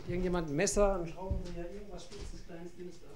irgendjemand ein Messer, einen Schraubendreher, irgendwas Spitzes, kleines, dünnes da?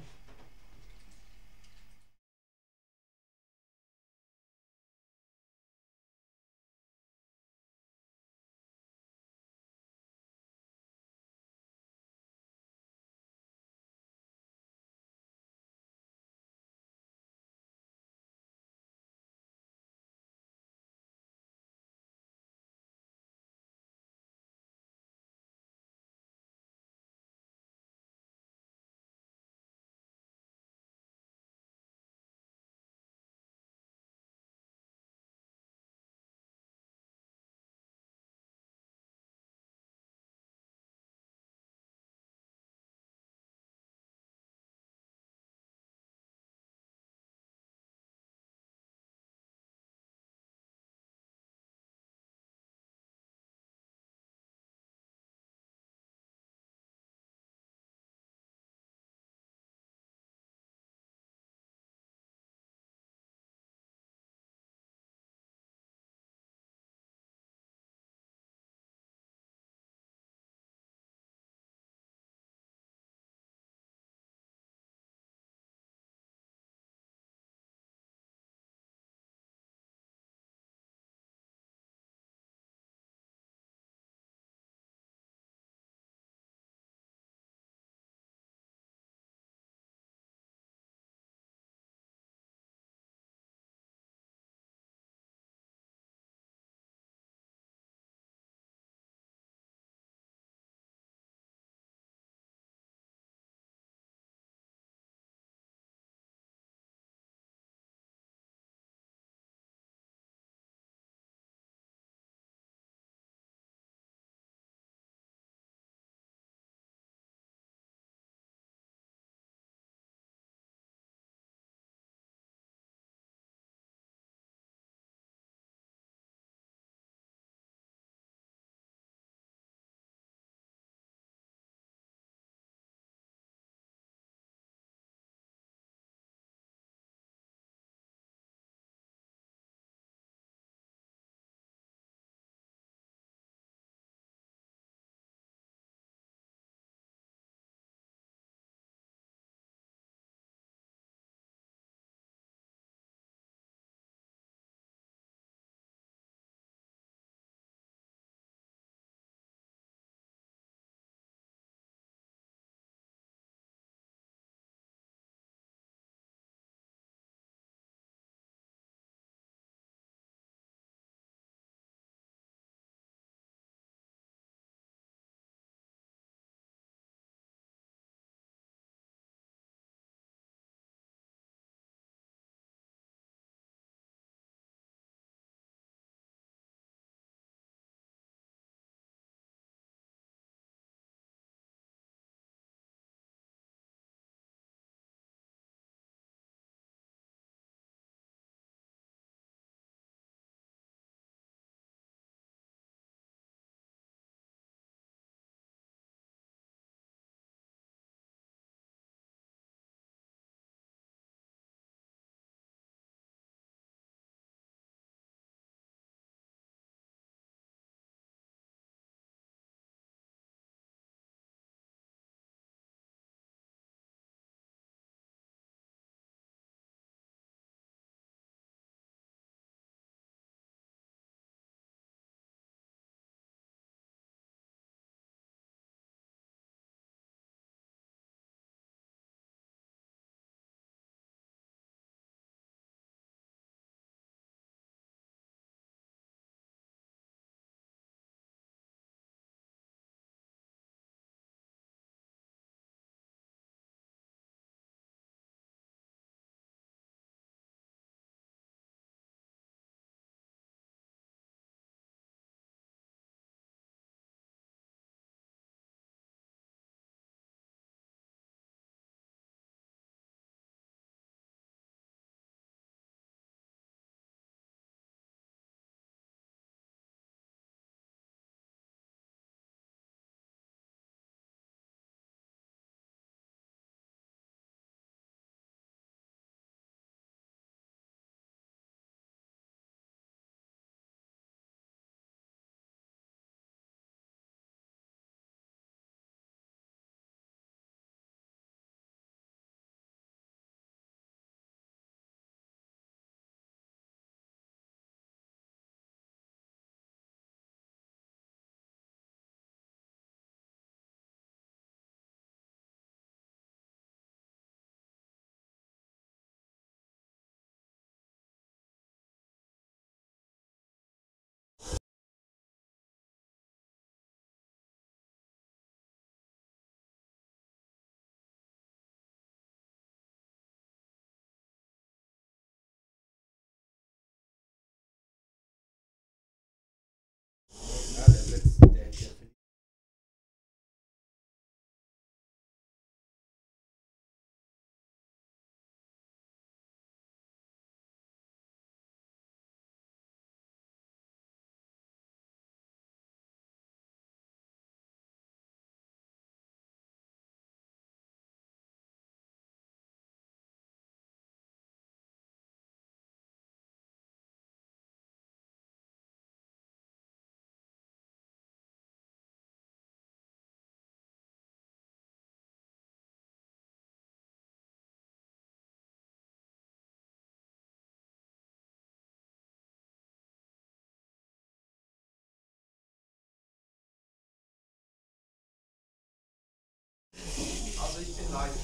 live.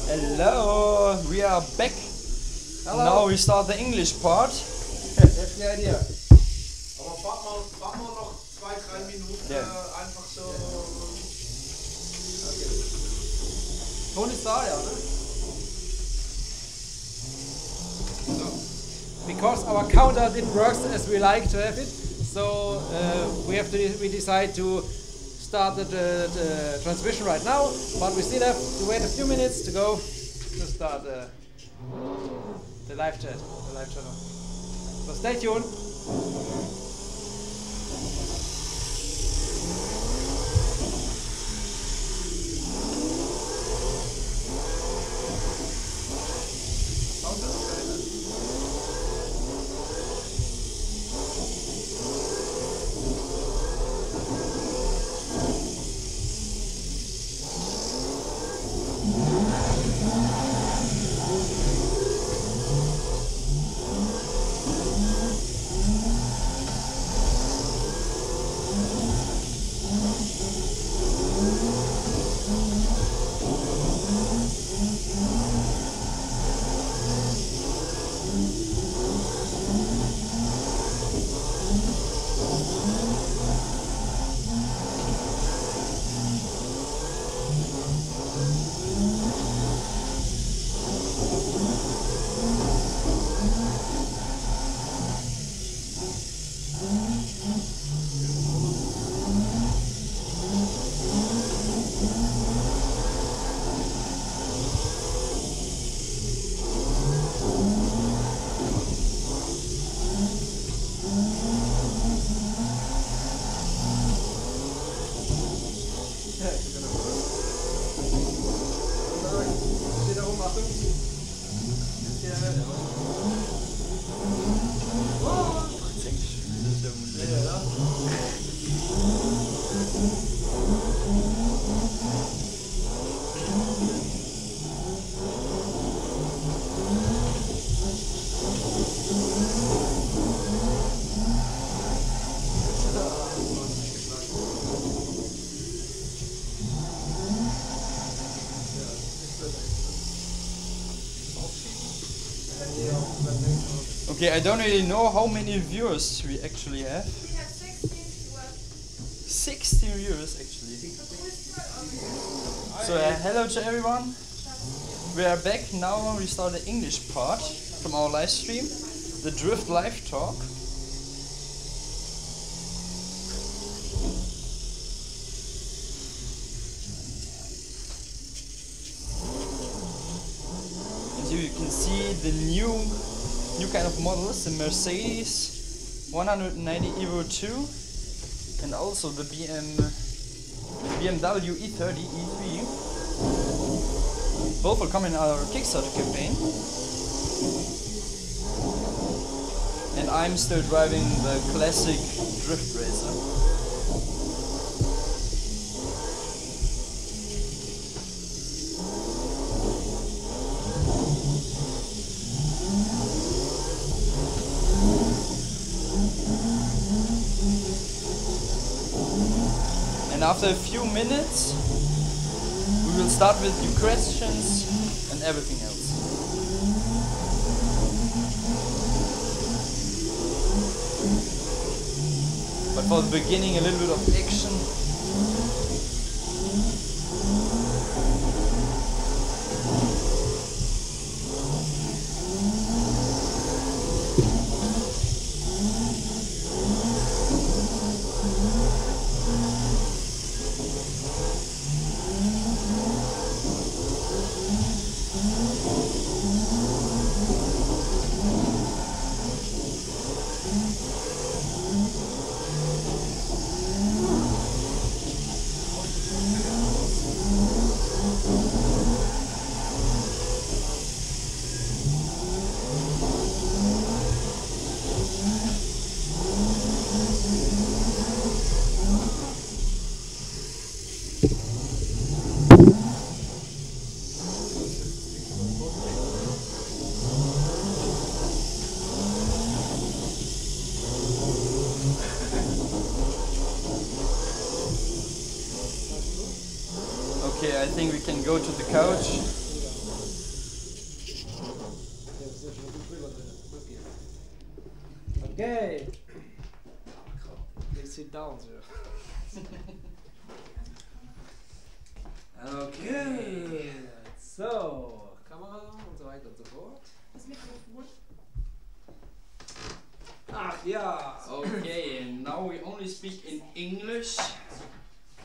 Hello, we are back. Hello. Now we start the English part. That's the idea. Aber fahrt mal noch 2-3 Minuten einfach so. Okay. Ton ist da, ja, ne? Because our counter didn't work as we like to have it, so we decide to start the transmission right now, but we still have to wait a few minutes to go to start the live channel. So stay tuned. Okay, I don't really know how many viewers we actually have. We have 16 viewers. 16 viewers actually. So hello to everyone. We are back now. We start the English part from our live stream, the Drift Live Talk. As you can see, the new kind of models, the Mercedes 190 Evo 2 and also the BMW E30 E3. Both will come in our Kickstarter campaign. And I'm still driving the classic Drift Racer. And after a few minutes, we will start with your questions and everything else. But for the beginning, a little bit of action. Okay, I think we can go to the couch. Okay. Please sit down, sir. Okay. So, Kamera und so weiter und so fort. Das Mikrofon. Ach ja. Okay, and now we only speak in English.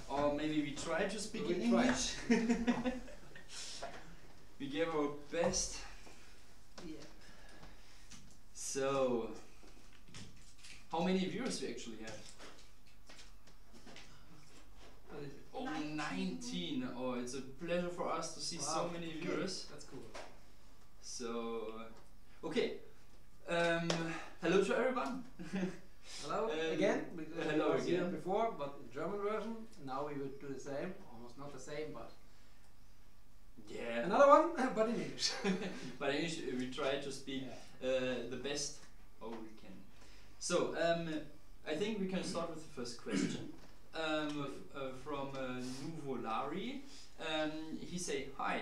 Or maybe we try to speak in English. We give our best. Yeah. So, how many viewers we actually have? What is it? Oh, 19. Oh, it's a pleasure for us to see so Wow. many viewers. That's cool. So, okay. Hello to everyone. Hello again. Because hello I was here again. before, but in German version. Now we would do the same. Almost not the same, but Yeah. another one, but in English. But in English, we try to speak the best how we can. So, I think we can start with the first question from Nuvolari. He say, hi.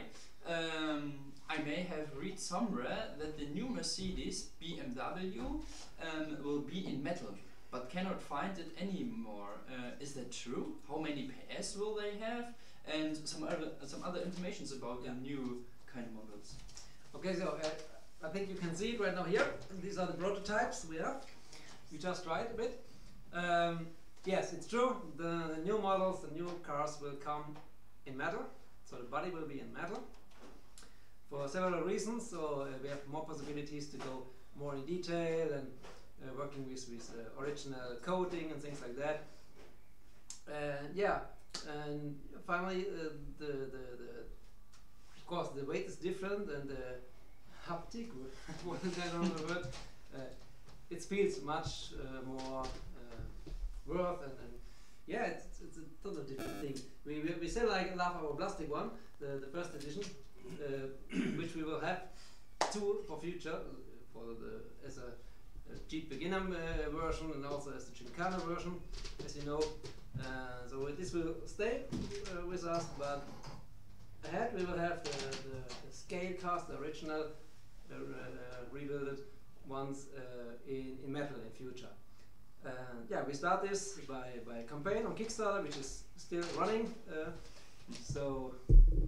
I may have read somewhere that the new Mercedes BMW will be in metal, but cannot find it anymore. Is that true? How many PS will they have? And some other informations about the new kind of models. Okay, so I think you can see it right now here. These are the prototypes we have. We just tried a bit. Yes, it's true. The new models, the new cars will come in metal. So the body will be in metal for several reasons. So we have more possibilities to go more in detail and working with original coating and things like that. Yeah, and finally of course the weight is different and the haptic, what is that on the word? It feels much more worth and yeah, it's a totally different thing. We still love our plastic one, the first edition, which we will have two for future, as a cheap beginner version and also as the Gymkhana version, as you know. So this will stay with us, but ahead we will have the scale cast, the original rebuilt ones in metal in future. Yeah, we start this by a campaign on Kickstarter, which is still running. So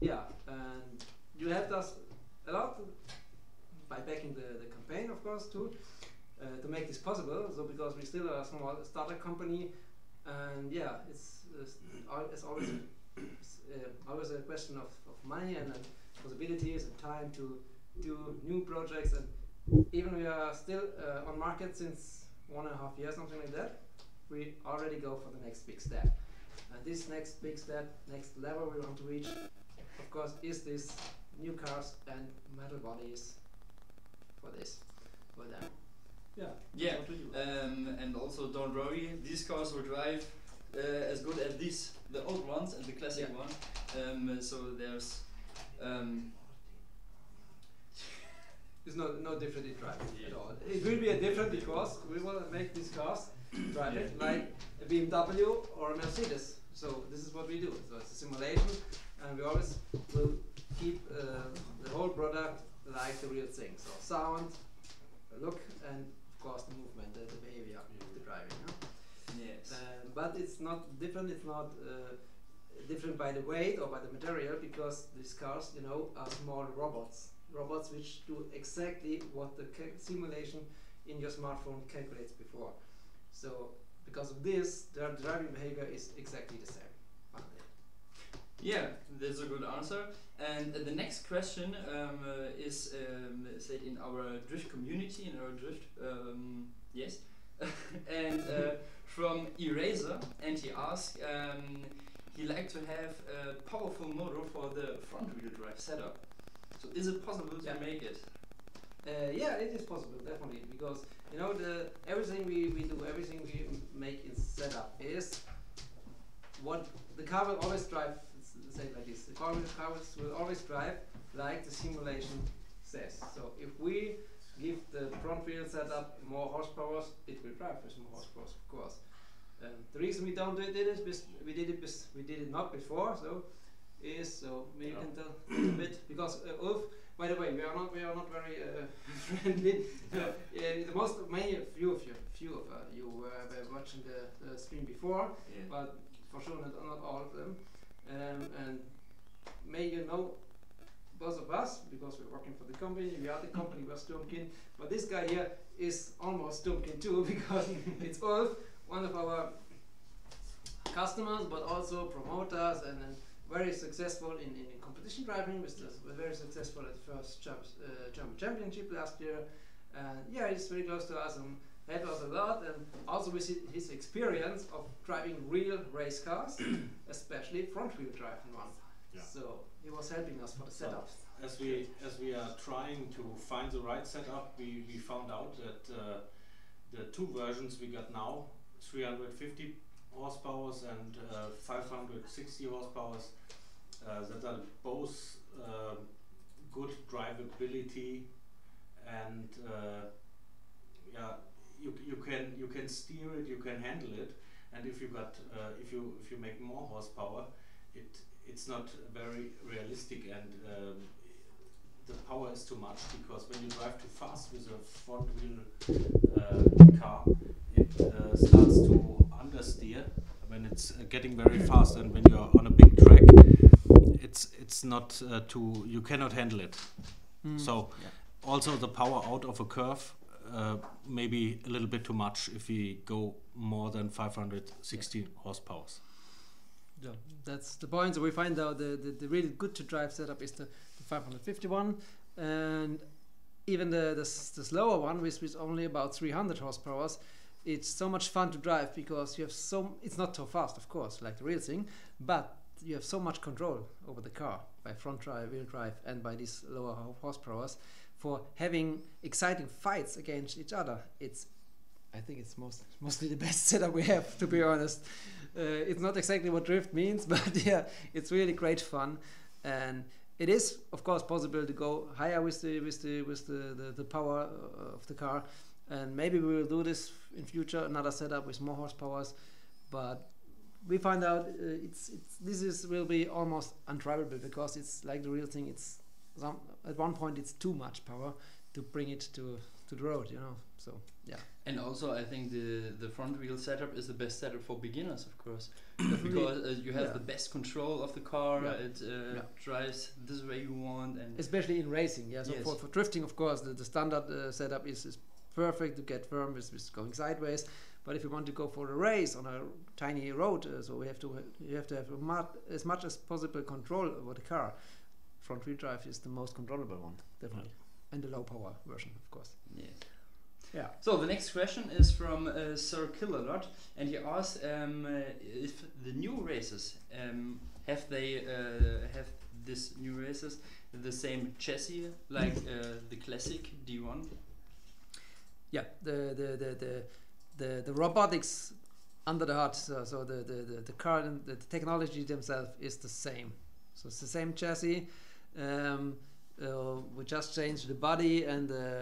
yeah, and you helped us a lot by backing the campaign, of course, too, to make this possible. So because we still are a small startup company, and yeah, it's always always a question of money and possibilities and time to do new projects. And even we are still on market since 1.5 years, something like that, we already go for the next big step. And this next big step, next level we want to reach, of course, is this new cars and metal bodies for them. Yeah. Yeah, What to do. and also don't worry, these cars will drive as good as the old ones and the classic one. So there's It's no different in driving at all. It will be a different because we will make these cars driving like a BMW or a Mercedes. So this is what we do. So it's a simulation, and we always will keep the whole product like the real thing. So sound, the look, and of course the movement, the behavior, the driving. yes. But it's not different. It's not different by the weight or by the material, because these cars, you know, are small robots. Robots which do exactly what the simulation in your smartphone calculates before. So because of this, their driving behavior is exactly the same. Yeah, that's a good answer. And the next question is said in our drift community, in our drift, yes, and from Eraser, and he asked, he like to have a powerful motor for the front wheel drive setup. So is it possible to make it? Yeah, it is possible, definitely, because you know everything we do, everything we make in setup is what the car will always drive. Say it like this: the car will always drive like the simulation says. So if we give the front wheel setup more horsepower, it will drive with more horsepower, of course. The reason we don't do it is we did it not before. So is. So maybe you can tell a little bit, because Ulf, by the way, we are not very friendly. Many few of you were watching the stream before, but for sure not all of them. And may you know both of us, because we're working for the company. We are the company, we're Sturmkind, but this guy here is almost Sturmkind too, because it's Ulf, one of our customers, but also promoters, and very successful in competition driving. Was very successful at the first German Championship last year. Yeah, he's very close to us and helped us a lot, and also with his experience of driving real race cars, especially front wheel drive one. Yeah. So he was helping us for the setup. As we are trying to find the right setup, we found out that the two versions we got now, 350 horsepower and 560 horsepower, that are both good drivability, and yeah, you can steer it, you can handle it, and if you make more horsepower, it's not very realistic, and the power is too much, because when you drive too fast with a front wheel car, it starts to understeer when it's getting very fast, and when you're on a big track, it's not you cannot handle it. So also the power out of a curve maybe a little bit too much if we go more than 560 horsepower. Yeah, that's the point. So we find out the really good to drive setup is the 551, and even the slower one with only about 300 horsepower. It's so much fun to drive, because you have it's not so fast, of course, like the real thing, but you have so much control over the car by front drive, wheel drive, and by these lower horsepower for having exciting fights against each other. I think it's mostly the best setup we have, to be honest. It's not exactly what drift means, but yeah, it's really great fun, and it is of course possible to go higher with the power of the car, and maybe we will do this in future, another setup with more horsepower, but we find out this will be almost undrivable, because it's like the real thing. At one point it's too much power to bring it to the road, you know. So yeah. And also I think the front wheel setup is the best setup for beginners, of course, because you have the best control of the car. It drives this way you want, and especially in racing. Yeah. So for drifting, of course, the standard setup is perfect to get firm with going sideways. But if you want to go for a race on a tiny road, so you have to have as much as possible control over the car. Front wheel drive is the most controllable one, definitely, and the low power version, of course. Yes. Yeah. So the next question is from Sir Killalot, and he asks if the new races have this new races the same chassis like the classic D1. Yeah, the robotics under the hood, so the car and the technology themselves is the same. So it's the same chassis. We just changed the body and the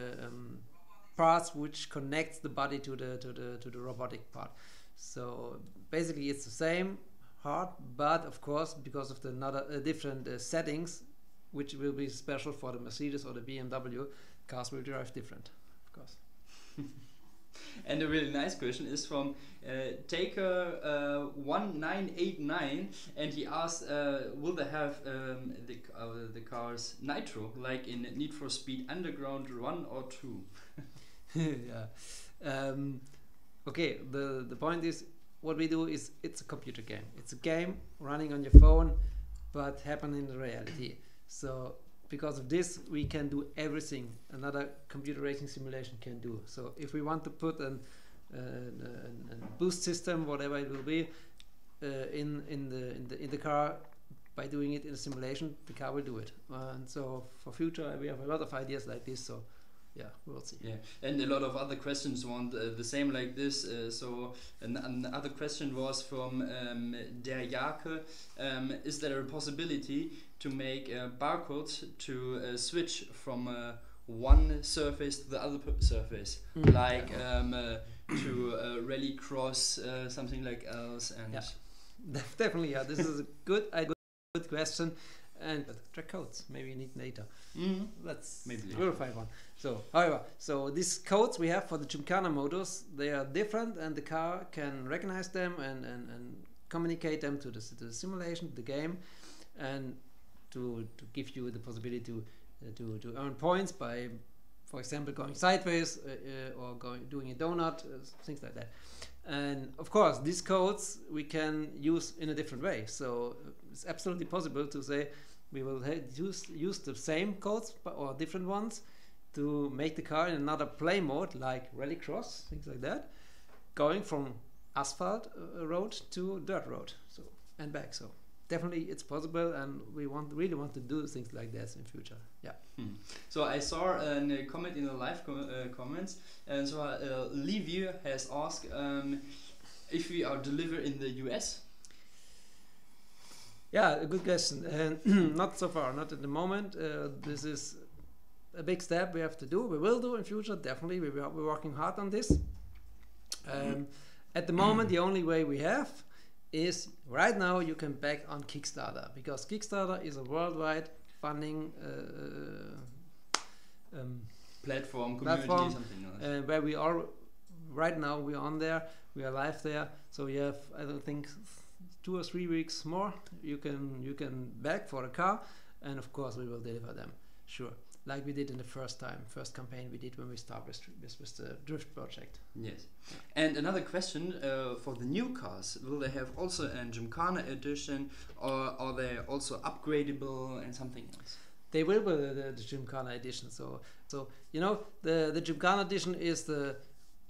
parts which connects the body to the robotic part. So basically it's the same hard, but of course because of the different settings, which will be special for the Mercedes or the BMW, cars will drive different, of course. And a really nice question is from Taker 1989, and he asked, will they have the cars nitro like in Need for Speed Underground 1 or 2? Yeah. Okay, the point is, what we do is, it's a computer game. It's a game running on your phone, but happening in reality. So because of this, we can do everything another computer racing simulation can do. So if we want to put a boost system, whatever it will be, in the car, by doing it in a simulation, the car will do it. And so for future, we have a lot of ideas like this. So yeah, we'll see. Yeah, and a lot of other questions want the same like this. So another question was from Der Jake. Is there a possibility to make barcodes to switch from one surface to the other surface, like to rally cross something like else? And yeah, definitely, yeah. This is a good idea. Good question. And track codes, maybe you need later. Let's Maybe later. we'll find one. So, however, so these codes we have for the Gymkhana motors, they are different, and the car can recognize them and communicate them to the simulation, the game, and to give you the possibility to earn points by, for example, going sideways or doing a donut, things like that. And of course, these codes we can use in a different way. So it's absolutely possible to say we will use the same codes or different ones to make the car in another play mode, like rallycross, things like that, going from asphalt road to dirt road, so and back. So definitely it's possible, and we really want to do things like that in future. Yeah. So I saw a comment in the live comments, and so Livy has asked if we are delivered in the US. Yeah, a good question. Not so far, not at the moment. This is a big step we have to do. We will do in future, definitely. We're working hard on this. At the moment, the only way we have is right now you can back on Kickstarter, because Kickstarter is a worldwide funding Platform, community, something else. where we are right now. We are on there. We are live there. So you have, I don't think, 2 or 3 weeks more. You can back for a car, and of course we will deliver them. Sure. Like we did in the first campaign we did when we started with the Drift project. Yes. And another question for the new cars, will they have also a Gymkhana edition, or are they also upgradable and something else? They will be the Gymkhana edition. So you know, the Gymkhana edition is the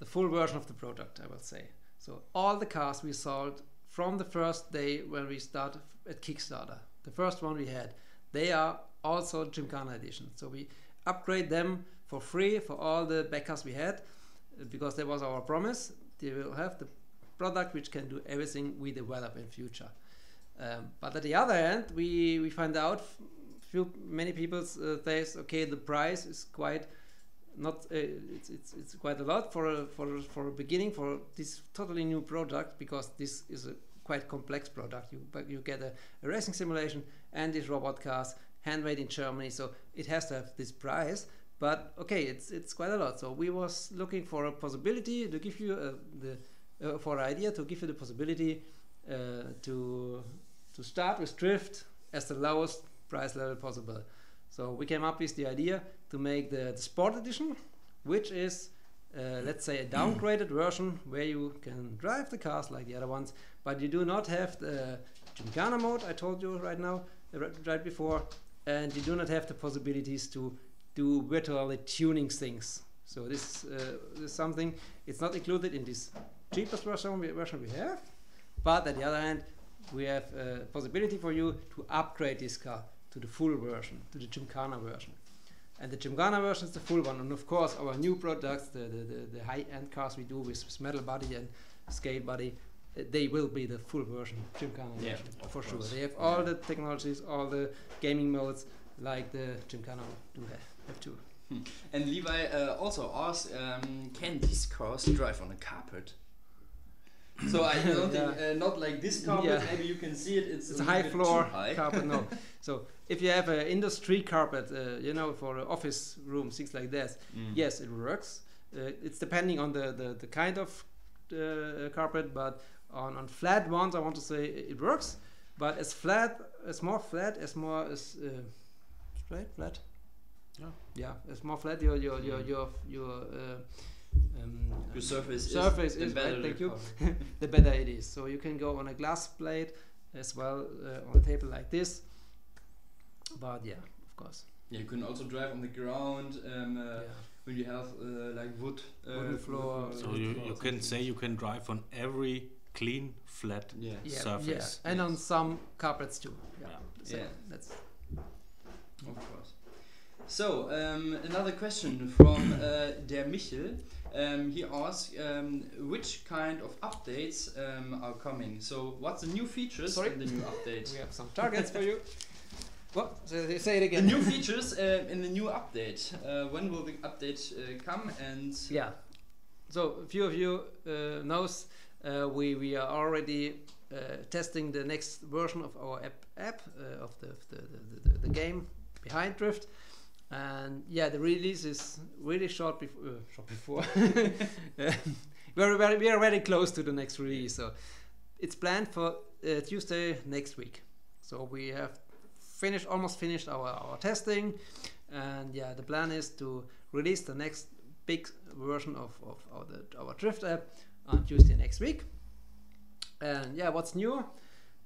full version of the product, I will say. So all the cars we sold from the first day when we started at Kickstarter, the first one we had, they are also Gymkhana edition. So we upgrade them for free for all the backers we had, because that was our promise. They will have the product which can do everything we develop in future. But at the other hand, we find out many people say, okay, the price is quite not. It's quite a lot for a beginning for this totally new product, because this is a quite complex product. You get a racing simulation and these robot cars, handmade in Germany, so it has to have this price. But okay, it's quite a lot. So we was looking for a possibility to give you for an idea to give you the possibility to start with Drift as the lowest price level possible. So we came up with the idea to make the Sport Edition, which is let's say a downgraded version where you can drive the cars like the other ones, but you do not have the Gymkhana mode I told you right before, and you do not have the possibilities to do virtually tuning things. So this is something, it's not included in this cheapest version we have, but at the other hand we have a possibility for you to upgrade this car to the full version, to the Gymkhana version. And the Gymkhana version is the full one, and of course our new products, the high-end cars we do with metal body and skate body, they will be the full version, Gymkhana version, for sure. They have all the technologies, all the gaming modes like the Gymkhana do have too. And Levi also asked, can these cars drive on a carpet? So I don't think, not like this carpet, maybe you can see it, it's a high floor carpet, no. So if you have an industry carpet, you know, for office rooms, things like that, yes, it works. It's depending on the kind of carpet, but on flat ones, I want to say it works. But as flat, as more flat, as more as straight, flat. Yeah, as more flat, your surface is right, thank you. The better it is. So you can go on a glass plate as well, on a table like this. But yeah, of course. Yeah, you can also drive on the ground when you have like wooden floor. So you can say you can drive on every clean, flat surface. Yeah. And on some carpets too. So that's of course. So another question from der Michel. He asked which kind of updates are coming. So what's the new features in the new update? We have some targets for you. What? Say it again. The new features in the new update. When will the update come? And so a few of you knows we are already testing the next version of our app of the game behind Drift. And yeah, the release is really short before. We are very close to the next release, so it's planned for Tuesday next week. So we have almost finished our testing, and yeah, the plan is to release the next big version of our Drift app on Tuesday next week. And yeah, what's new?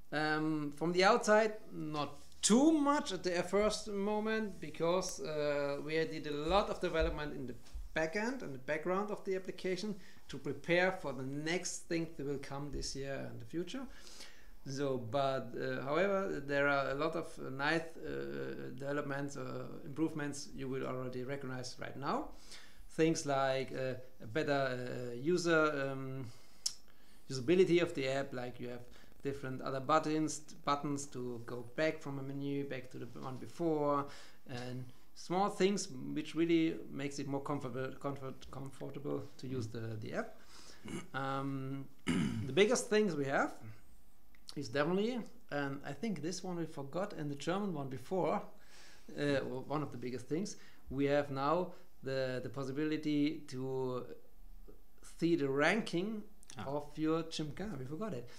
From the outside, not too much at the first moment, because we did a lot of development in the backend and the background of the application to prepare for the next thing that will come this year and the future. So, but however, there are a lot of nice developments, improvements you will already recognize right now. Things like a better usability of the app, like you have different other buttons to go back from a menu back to the one before, and small things which really makes it more comfortable to use the app. The biggest things we have is definitely, and I think this one we forgot, and the German one before, one of the biggest things, we have now the possibility to see the ranking of your Gymkhana, we forgot it,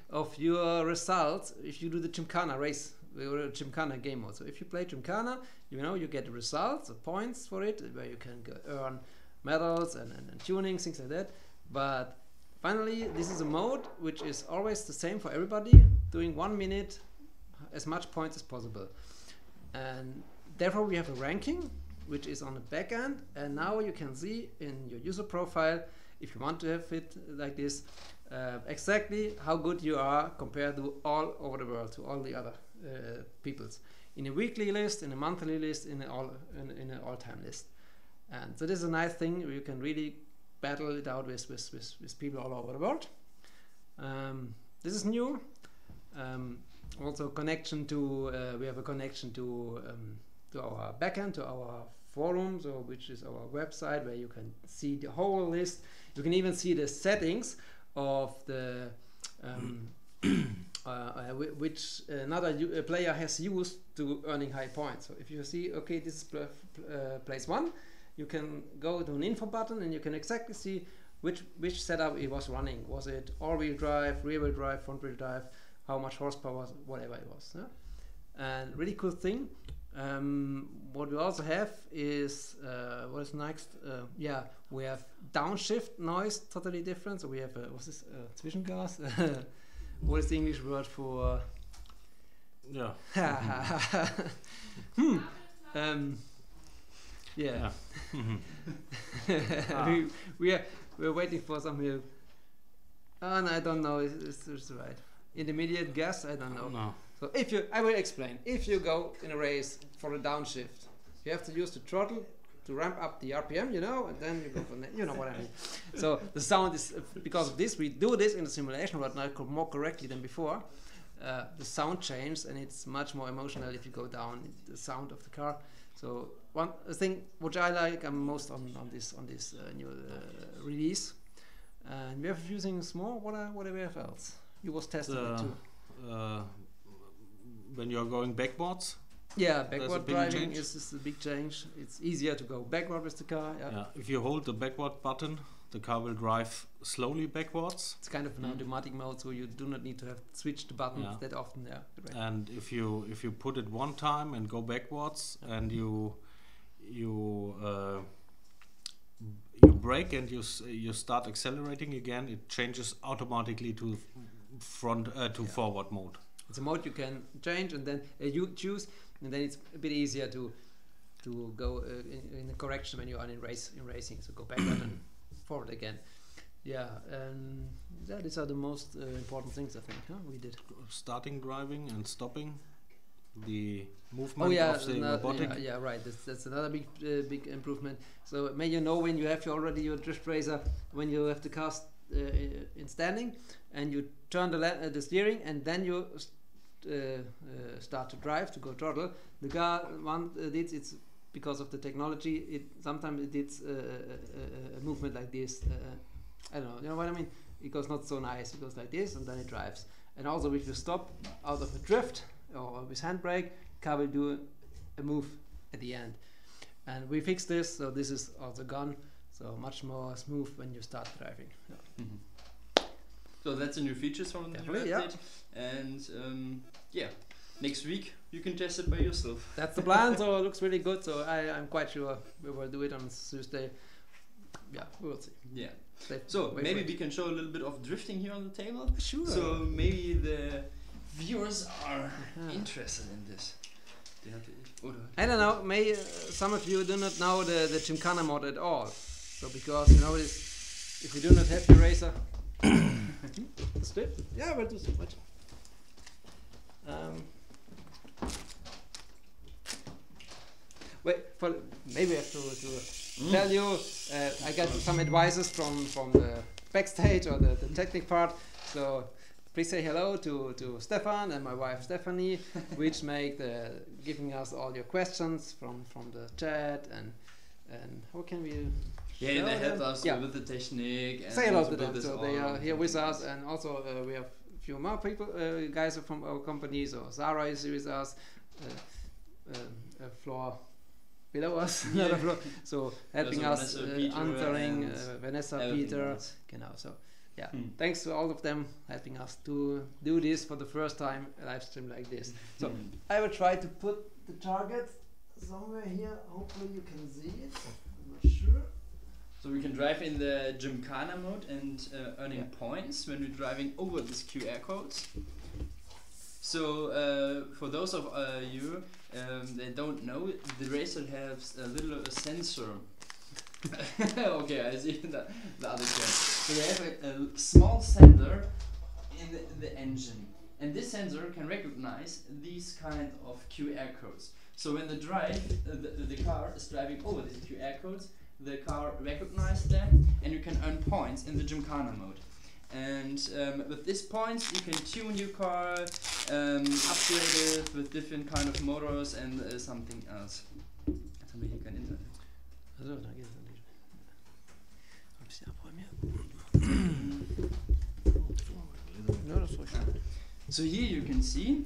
of your results if you do the Gymkhana race or Gymkhana game mode. So if you play Gymkhana, you get the results, the points for it, where you can earn medals and tuning, things like that. But finally, this is a mode which is always the same for everybody, doing 1 minute, as much points as possible. And therefore we have a ranking which is on the back end, and now you can see in your user profile, if you want to have it like this, exactly how good you are compared to all over the world, to all the other peoples, in a weekly list, in a monthly list, in an all-time list. And so this is a nice thing where you can really battle it out with people all over the world. This is new. Also connection to we have a connection to our backend, to our forum, so which is our website, where you can see the whole list. You can even see the settings of the which another player has used to earning high points. So if you see, okay, this is place 1, you can go to an info button and you can exactly see which setup it was running. Was it all-wheel drive, rear-wheel drive, front-wheel drive, how much horsepower, whatever it was. Yeah? And really cool thing. What we also have is what is next? Yeah, we have downshift noise, totally different. So we have what's this? Zwischengas. What is the English word for? Yeah. Yeah. We're waiting for some help. Oh, no, I don't know. It's right. Intermediate gas. I don't know. No. So I will explain. If you go in a race for a downshift, you have to use the throttle to ramp up the RPM, and then you go for what I mean. So the sound is, because of this, we do this in the simulation right now more correctly than before. The sound changes, and it's much more emotional if you go down the sound of the car. So one thing which I like most on this new release, and we are using small. What do we have else? You was testing it too. When you're going backwards. Yeah, backward driving is a big change. It's easier to go backward with the car. Yeah. If you hold the backward button, the car will drive slowly backwards. It's kind of an automatic mode, so you do not need to have switched the buttons that often. Yeah. Right. And if you put it one time and go backwards, and you brake and you start accelerating again, it changes automatically to forward mode. It's a mode you can change, and then you choose, and then it's a bit easier to go in the correction when you are in racing. So go backward and forward again. Yeah, and these are the most important things I think. We did starting driving and stopping, the movement of the robotic. Yeah, right. That's another big improvement. So may when you have already your drift racer, when you have the car in standing, and you turn the steering, and then you start to drive, to go throttle. The car it's because of the technology. Sometimes it did a movement like this. I don't know. You know what I mean? it goes not so nice. It goes like this, and then it drives. And also, if you stop out of a drift or with handbrake, car will do a move at the end. And we fixed this, so this is also gone. So much more smooth when you start driving. Yeah. So that's the new features from the new Definitely, yeah. update. And yeah, next week you can test it by yourself. That's the plan, so it looks really good. So I'm quite sure we will do it on Tuesday. Yeah, we will see. Yeah. Stay- So wait maybe for we it. can show a little bit of drifting here on the table. Sure. So maybe the viewers are Yeah. interested in this. They have to, oder? I don't know, some of you do not know the Gymkhana mod at all. So because you know this, if you do not have your racer, that's it. Yeah, we'll do so much. Wait, maybe I have to tell you, I got some advices from the backstage or the technic part. So please say hello to Stefan and my wife Stephanie, which make giving us all your questions from the chat and how can we? Yeah, show they help them? us Yeah. with the technique. And Say hello also to build them. this So they all are here with us, and also we have a few more people, guys from our company. So Sarah is with us, a floor below us, another floor. So helping us, Vanessa, Peter, answering and Vanessa, everything Peter. else. Genau. So yeah, thanks to all of them helping us to do this for the first time, a live stream like this. So I will try to put the target somewhere here. Hopefully you can see it. I'm not sure. So we can drive in the Gymkhana mode and earning points when we're driving over these QR codes. So for those of you that don't know, the racer has a little sensor. Okay, I see the other camera. So they have a small sensor in the engine, and this sensor can recognize these kind of QR codes. So when the car is driving over these QR codes, the car recognizes them, and you can earn points in the Gymkhana mode. And with these points, you can tune your car, upgrade it with different kind of motors and something else. Jetzt haben wir hier kein Internet. Also, da geht's nicht. Ein bisschen abräumen hier. No, that's so short. So here you can see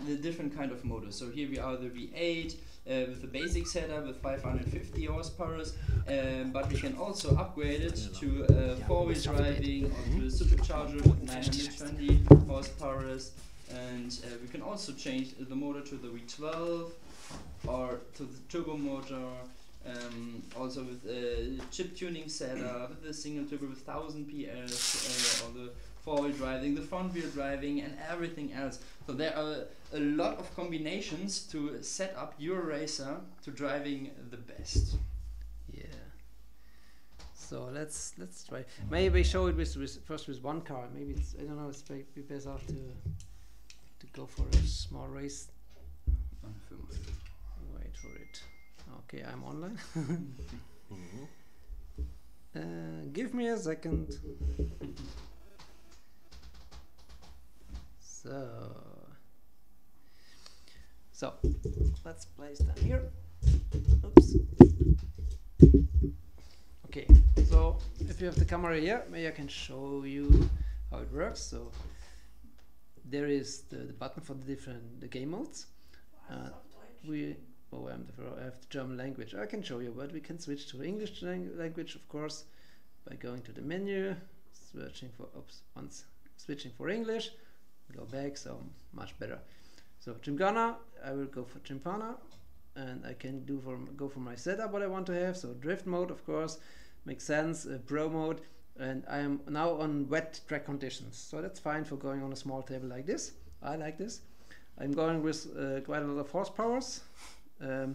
the different kind of motors. So here we are the V8 with the basic setup with 550 horsepower, but we can also upgrade it to four-wheel driving or to a supercharger with 920 horsepower, and we can also change the motor to the V12 or to the turbo motor. Also with a chip tuning setup, with the single turbo with 1000 PS, or the four-wheel driving, the front-wheel driving, and everything else. So there are a lot of combinations to set up your racer to driving the best. Yeah. So let's try. Maybe show it first with one car. Maybe it's, I don't know. It's maybe better to go for a small race. Wait for it. Okay, I'm online. Give me a second. So let's place them here. Oops. Okay, so if you have the camera here, maybe I can show you how it works. So there is the button for the game modes. I have the German language. I can show you, but we can switch to English language, of course, by going to the menu, switching for English, go back, so much better. So Gymkhana, I will go for Gymkhana, and I can go for my setup what I want to have. So drift mode, of course, makes sense. Pro mode, and I am now on wet track conditions, so that's fine for going on a small table like this. I like this. I'm going with quite a lot of horsepowers. I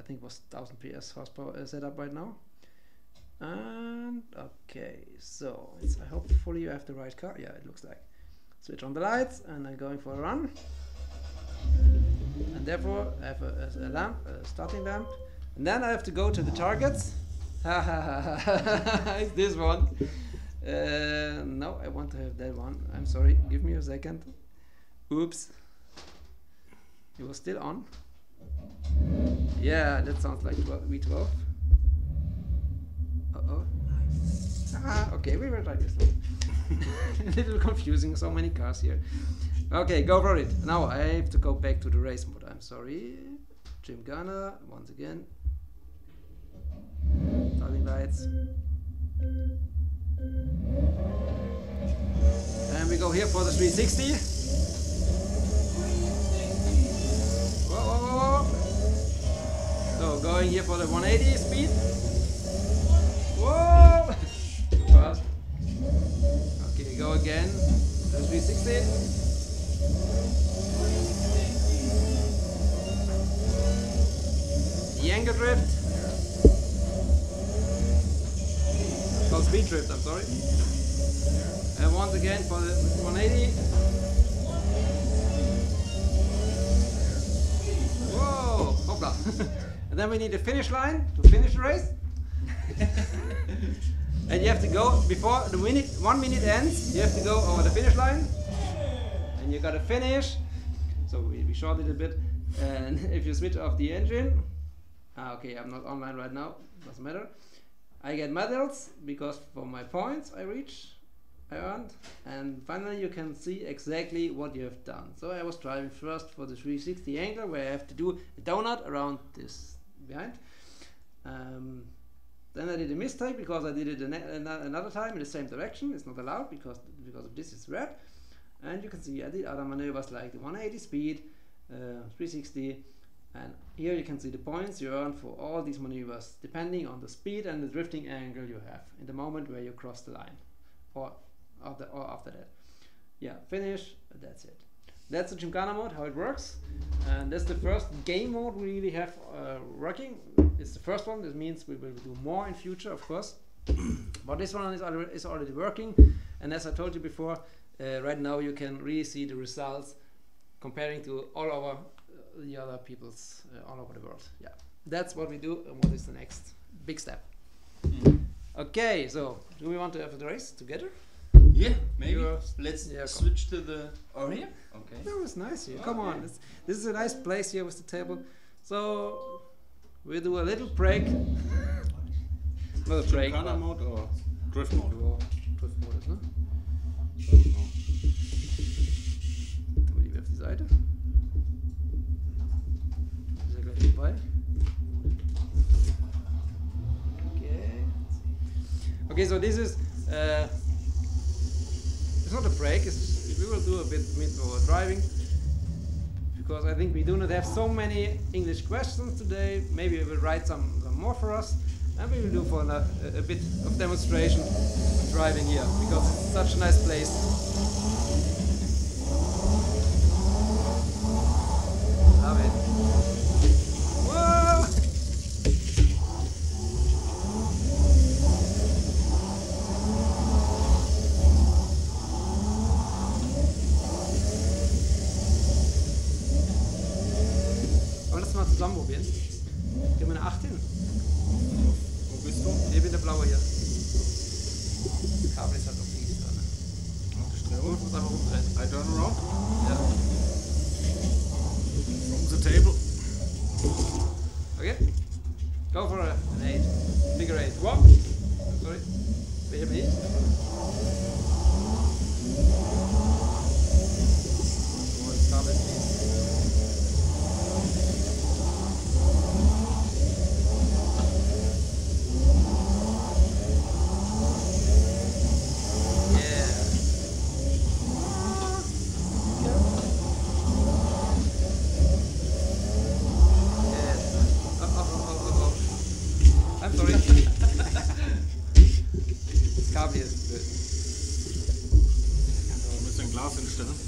think it was 1000 PS horsepower setup right now. And okay, so hopefully you have the right car. Yeah, it looks like. Switch on the lights, and I'm going for a run. And therefore I have a lamp, a starting lamp. And then I have to go to the targets. It's this one. No, I want to have that one. I'm sorry, give me a second. Oops. It was still on. Yeah, that sounds like V12. Uh-oh. Okay, we will try this one. A little confusing, so many cars here. Okay, go for it. Now I have to go back to the race mode. I'm sorry. Gymkhana, once again. Driving lights. And we go here for the 360. Whoa, whoa, whoa, whoa. So going here for the 180 speed. Whoa! Too fast. Okay, go again. The 360. The angle drift. Oh, speed drift, I'm sorry. And once again for the 180. Whoa! Hopla. And then we need the finish line to finish the race. And you have to go before the 1 minute ends. You have to go over the finish line, and you gotta finish. So we short it a bit. And if you switch off the engine, okay, I'm not online right now. Doesn't matter. I get medals because for my points I earned, and finally you can see exactly what you have done. So I was driving first for the 360 angle, where I have to do a donut around this behind. Then I did a mistake because I did it another time in the same direction. It's not allowed because of this is red. And you can see I did other maneuvers like the 180 speed, 360, and here you can see the points you earn for all these maneuvers depending on the speed and the drifting angle you have in the moment where you cross the line, or after that. Yeah, finish. That's it. That's the Gymkhana mode, how it works, and that's the first game mode we really have working. It's the first one. This means we will do more in future, of course. But this one is already working, and as I told you before, right now you can really see the results comparing to all over the other people's all over the world. Yeah, that's what we do, and what is the next big step. Okay, so do we want to have the race together? Yeah, maybe. Let's switch to the... Oh, here? Okay. That was nice here. Come on. This is a nice place here with the table. So, we'll do a little break. Not a break. Gymkhana mode or drift mode? Drift mode, isn't it? Wo die wir auf die Seite? Ist ja gleich vorbei. Okay. Okay, so this is... it's not a break, we will do a bit more driving, because I think we do not have so many English questions today. Maybe we will write some more for us, and we will do for a bit of demonstration of driving here, because it's such a nice place. Love it. Whoa! Zusammen probieren. Gib mir eine 8 hin. Wo bist du? Ich bin der blaue hier. Das Kabel ist halt noch fies dran. Gut, muss einfach rumdrehen. I turn around? Ja. From the table. Okay. Go for an 8. Figure 8. One. Sorry. Welcher bin ich? Oh, das Kabel ist fies.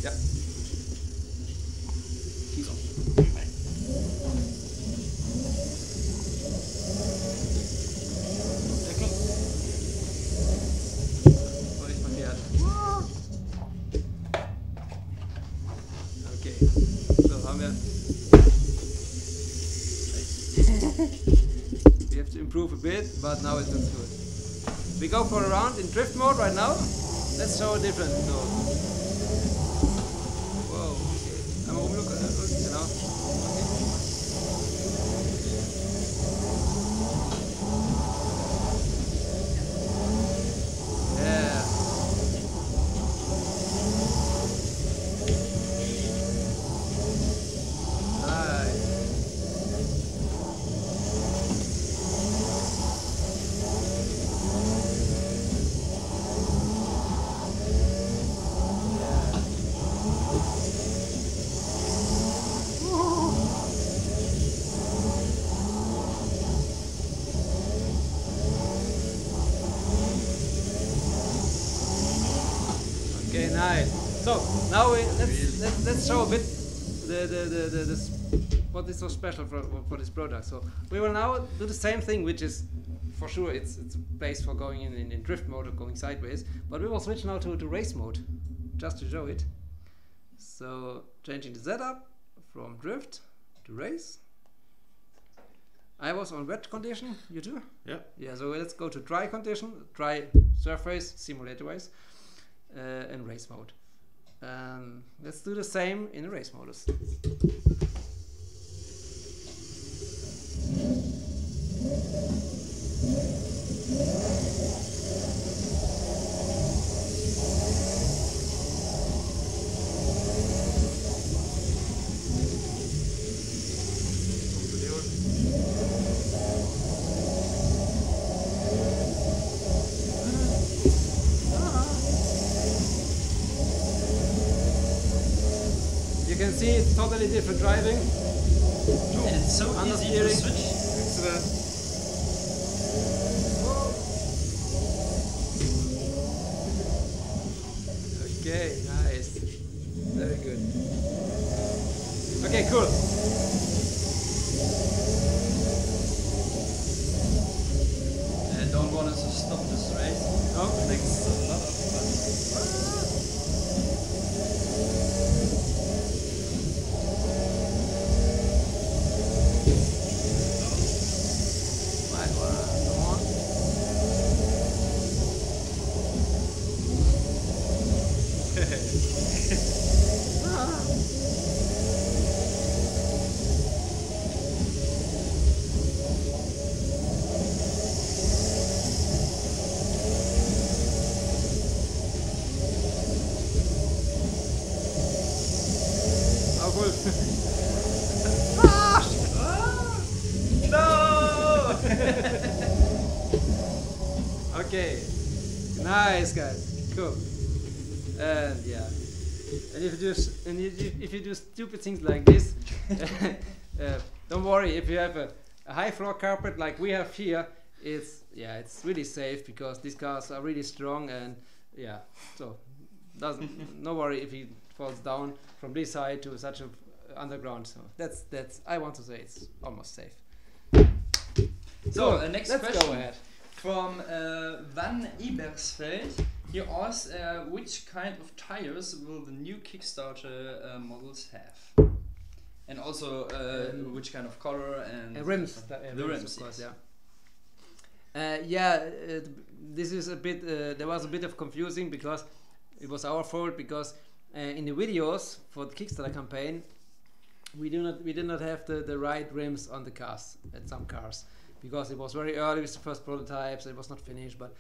Ja. So. Deckel. So, nicht verkehrt. Okay. So, haben wir. We have to improve a bit, but now it looks good. We go for a round in drift mode right now. Let's show a different mode. Genau. Okay. Okay, nice. So now let's show a bit what is so special for this product. So we will now do the same thing, which is for sure it's a place for going in drift mode or going sideways, but we will switch now to race mode just to show it. So changing the setup from drift to race. I was on wet condition, you too? Yeah. Yeah, so let's go to dry condition, dry surface, simulator wise, and race mode. Let's do the same in the race modus. You can see it's totally different driving. And it's so easy to switch. Excellent. Okay, nice. Very good. Okay, cool. I don't want us to stop this race. No? Thanks a lot of Okay, nice guys, cool. And yeah, and if you do stupid things like this, don't worry. If you have a high floor carpet like we have here, it's really safe because these cars are really strong, and yeah, so no worry if he falls down from this side to such a underground. So that's I want to say it's almost safe. So, Cool. next Let's question go ahead. from Van Ebersfeld. He asks, which kind of tires will the new Kickstarter models have? And also, which kind of color and Rims. the rims, of course, yes. yeah. This is a bit. There was a bit of confusing because it was our fault because in the videos for the Kickstarter campaign, we did not have the right rims on the cars at some cars because it was very early with the first prototypes. It was not finished, but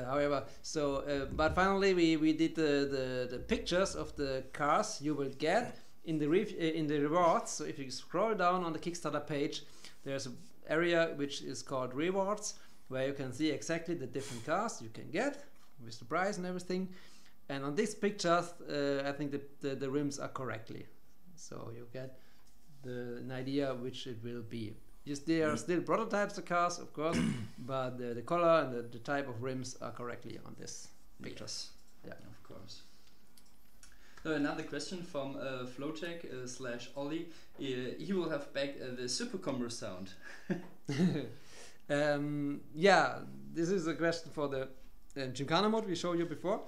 however, so but finally we did the pictures of the cars you will get in the rewards. So if you scroll down on the Kickstarter page, there's an area which is called rewards, where you can see exactly the different cars you can get with the price and everything. And on these pictures, I think the rims are correctly, so you get an idea which it will be. Yes, they are still prototypes of cars, of course, but the color and the type of rims are correctly on this pictures. Yeah, of course. Another question from Flowtech / Ollie. He will have back the Super Combo sound. Yeah, this is a question for the Gymkhana mode we showed you before,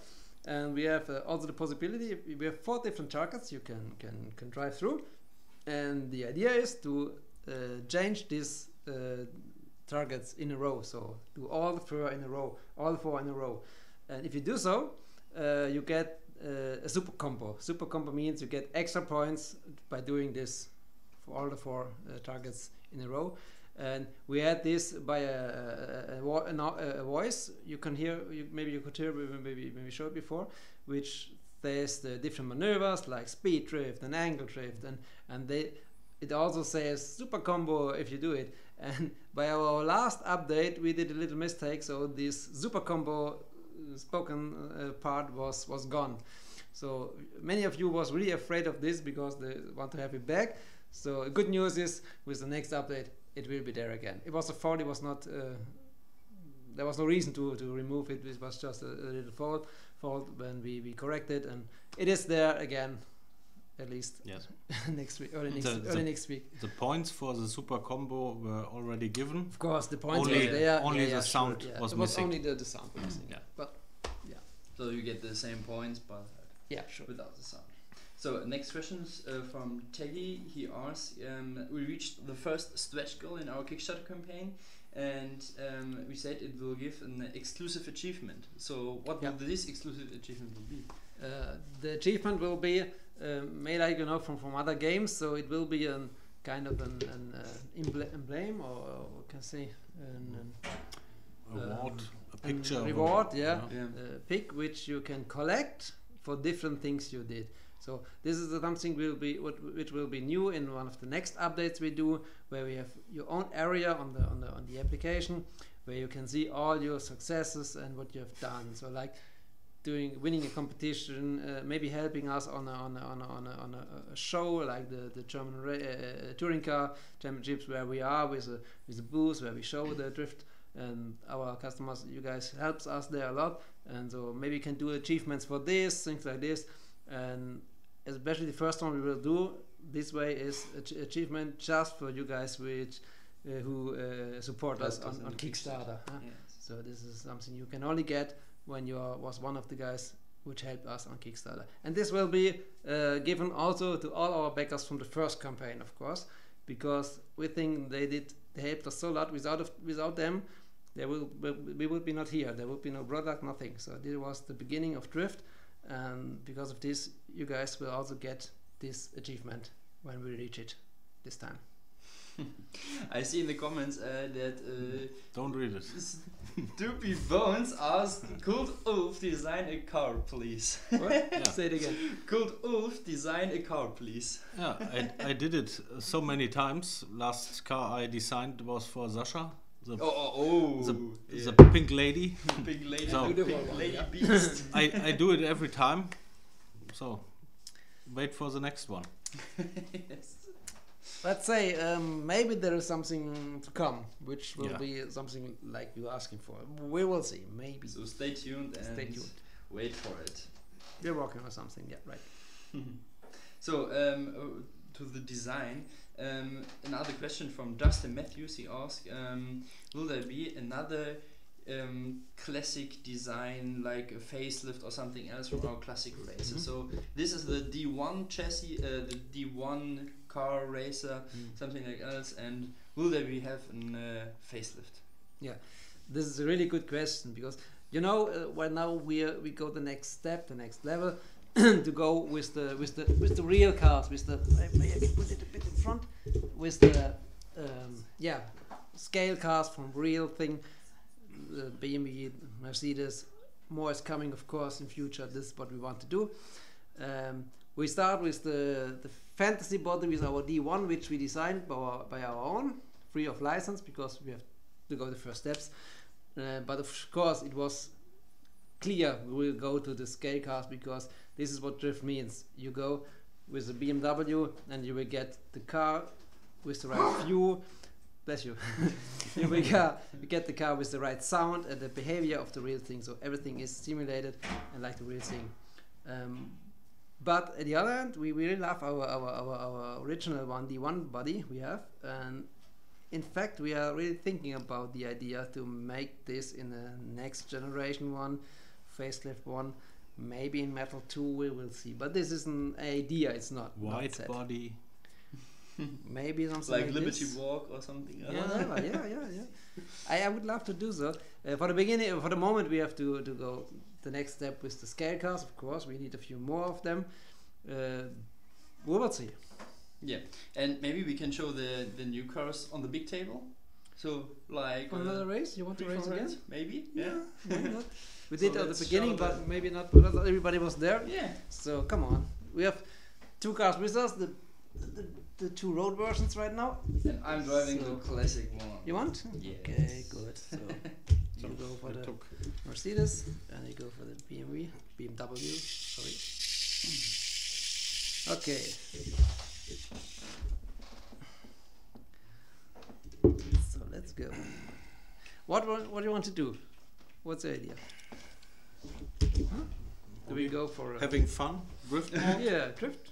and we have also the possibility. We have 4 different targets you can drive through, and the idea is to change these targets in a row. So do all the 4 in a row, and if you do so, you get a super combo. Super combo means you get extra points by doing this for all the 4 targets in a row. And we had this by a voice you can hear. Maybe you could hear when we showed before, which says the different maneuvers like speed drift and angle drift, and it also says super combo if you do it. And by our last update, we did a little mistake, so this super combo spoken part was gone. So many of you was really afraid of this because they want to have it back. So good news is with the next update it will be there again. It was a fault. It was not. There was no reason to remove it. It was just a little fault. fault when we correct it, and it is there again, at least Yes. next week, early The- next week. The points for the super combo were already given. Of course, the points Only- were there. only the sure, sound was it was missing. only the sound was missing. Yeah. But So you get the same points, but yeah, sure. without the sound. So next question is from Teggy. He asks, we reached the first stretch goal in our Kickstarter campaign, and we said it will give an exclusive achievement. So what will this exclusive achievement will be? The achievement will be made, like, you know, from other games. So it will be a kind of an emblem, or what can I say, an Award, a picture. reward, of yeah. Yeah. Pick which you can collect for different things you did. So this is something which will be new in one of the next updates we do, where we have your own area on the application, where you can see all your successes and what you have done. So like winning a competition, maybe helping us on a show like the German touring car championships, where we are with a booth where we show the drift. And our customers, you guys, helps us there a lot, and so maybe you can do achievements for this, things like this, and especially the first one we will do this way is achievement just for you guys which who support us on Kickstarter. Huh? Yes. So this is something you can only get when you was one of the guys which helped us on Kickstarter, and this will be given also to all our backers from the first campaign, of course, because we think they helped us so a lot. Without them, we would be not here. There would be no product, nothing. So this was the beginning of Drift, and because of this, you guys will also get this achievement when we reach it this time. I see in the comments that Don't read it. Doopy Bones asked, could Ulf design a car, please? What? Yeah. Say it again. Could Ulf design a car, please? Yeah, I did it so many times. Last car I designed was for Sasha, the Yeah. pink lady. Big lady, So- big lady beast. I do it every time. So wait for the next one. Yes. Let's say maybe there is something to come, which will Yeah. be something like you're asking for. We will see. Maybe. So stay tuned and Stay tuned. wait for it. We're working on something. Yeah, right. So to the design, another question from Dustin Matthews. He asked, will there be another classic design, like a facelift or something else from our classic racer? So this is the D1 chassis, the D1 car racer, something like else, and will there be have a facelift? This is a really good question, because you know right now we go the next step, the next level, to go with the real cars, with the may I put it a bit in front, with the scale cars from real thing. BMW, Mercedes, more is coming, of course, in future. This is what we want to do. We start with the fantasy body with our D1, which we designed by our own, free of license, because we have to go the first steps. But of course, it was clear we will go to the scale cars, because this is what drift means. You go with a BMW and you will get the car with the right view. Bless you. You will get the car with the right sound and the behavior of the real thing. So everything is simulated and like the real thing. But at the other end, we really love our original 1D1 body we have. And in fact, we are really thinking about the idea to make this in the next generation one, facelift one, maybe in Metal 2, we will see. But this is an idea, it's not White set. body. Maybe something Like like Liberty this. Walk or something. Yeah. I would love to do so. For the beginning, for the moment, we have to go the next step with the scale cars. Of course, we need a few more of them. We will see. Yeah, and maybe we can show the new cars on the big table. So like Another race? You want to race again? Maybe. Why not? We So did at the let's beginning, show but maybe not because everybody was there. Yeah. So come on, we have two cars with us. The two road versions right now. And I'm driving So- the classic one. You want? Yes. Okay, good. So you go for I the took Mercedes and you go for the BMW. Sorry. Okay. So let's go. What do you want to do? What's the idea? Do we go for Having fun? Drift mode? yeah, drift?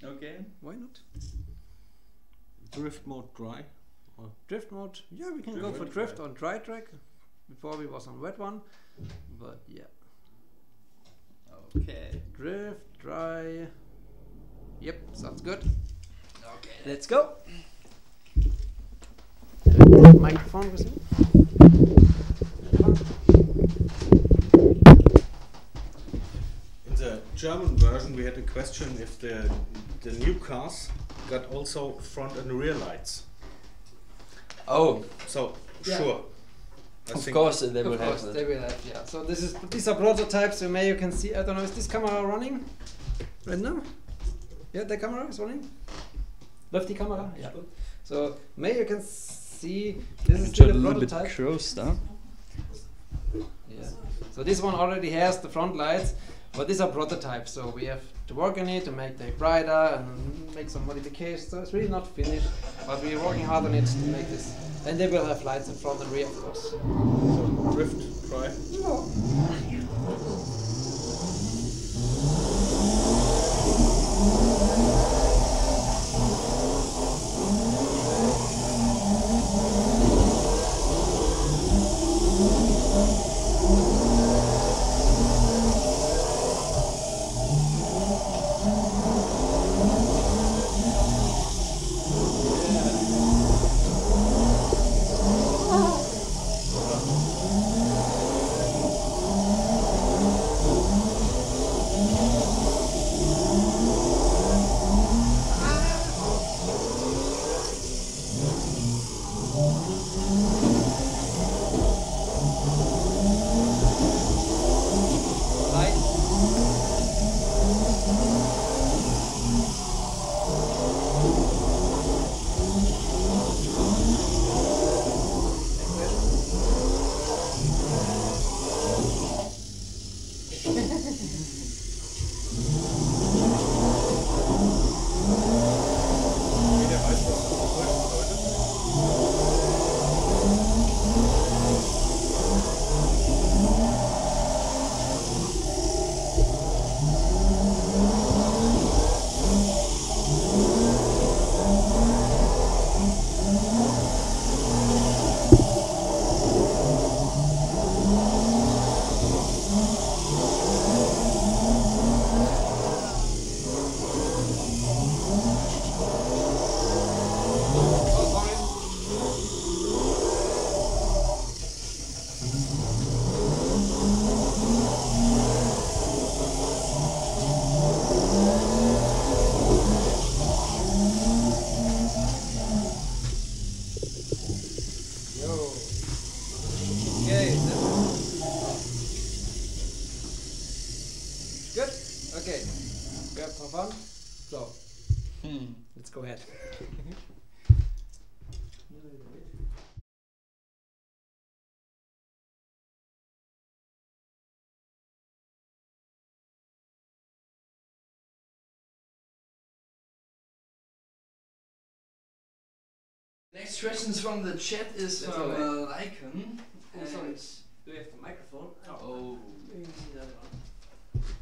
Okay. Why not? Drift mode dry? Or Drift mode? Yeah, we can go Drift for mode drift dry. on dry track. Before we was on wet one, but yeah, Okay. drift, dry. Yep, sounds good. Okay. Let's go. Microphone with you. In the German version, we had a question if the new cars got also front and rear lights. Oh, So Yeah. sure, I of think course they Of will have course, that. they will have. Yeah. So these are prototypes. So maybe you can see. I don't know. Is this camera running right now? Yeah, the camera is running. Left the camera. Yeah. So maybe you can see. This is still a prototype. closer. Yeah. So this one already has the front lights, but these are prototypes. So we have to work on it to make them brighter and make some modifications. So it's really not finished, but we're working hard on it to make this. And they will have lights in front and rear, of course. so. Drift dry. Okay, we have some fun. So, let's go ahead. Next questions from the chat is That's from alright. Lycan. Oh, sorry. And- Do you have the microphone? Oh.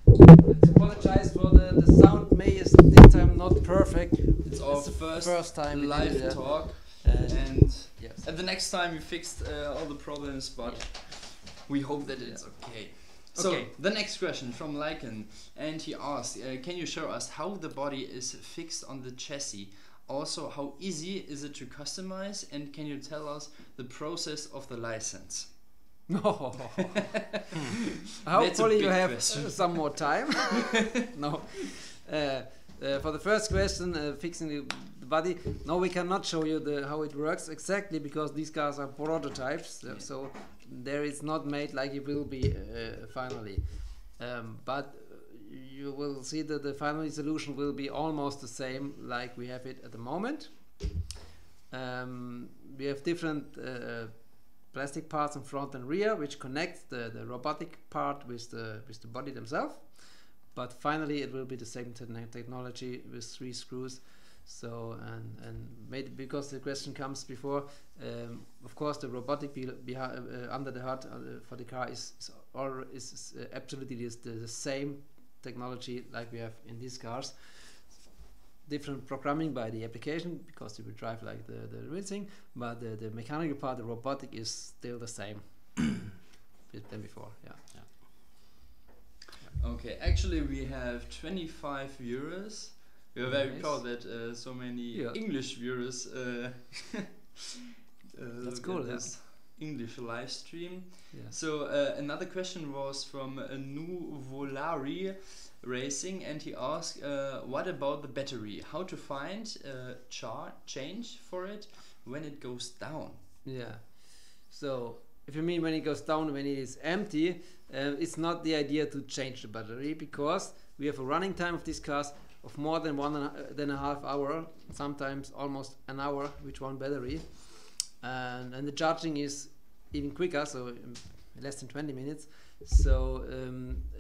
Let's apologize for the sound. May is this time not perfect. It's our first time we live did it. talk, And and yes. at the next time we fixed all the problems, but we hope that it's okay. So Okay. the next question from Lycan, and he asked, can you show us how the body is fixed on the chassis? Also, how easy is it to customize, and can you tell us the process of the license? No. That's a Hopefully you big have question. some more time. No. For the first question, fixing the body. No, we cannot show you how it works exactly because these cars are prototypes. So there it's not made like it will be finally. But you will see that the final solution will be almost the same like we have it at the moment. We have different plastic parts in front and rear, which connects the robotic part with the body themselves. But finally, it will be the same technology with 3 screws. So and maybe because the question comes before, of course the robotic under the hood for the car is absolutely the same technology like we have in these cars. Different programming by the application because you will drive like the real thing, but the mechanical part, the robotic, is still the same than before. Yeah. Okay, actually we have 25 viewers. We are very proud that so many English viewers that's look cool. at this English live stream. Yeah. So another question was from Nuvolari Racing, and he asked, what about the battery? How to find change for it when it goes down? Yeah. So if you mean when it goes down, when it is empty, it's not the idea to change the battery, because we have a running time of these cars of more than 1.5 hours, sometimes almost an hour with one battery, and the charging is even quicker, so less than 20 minutes. So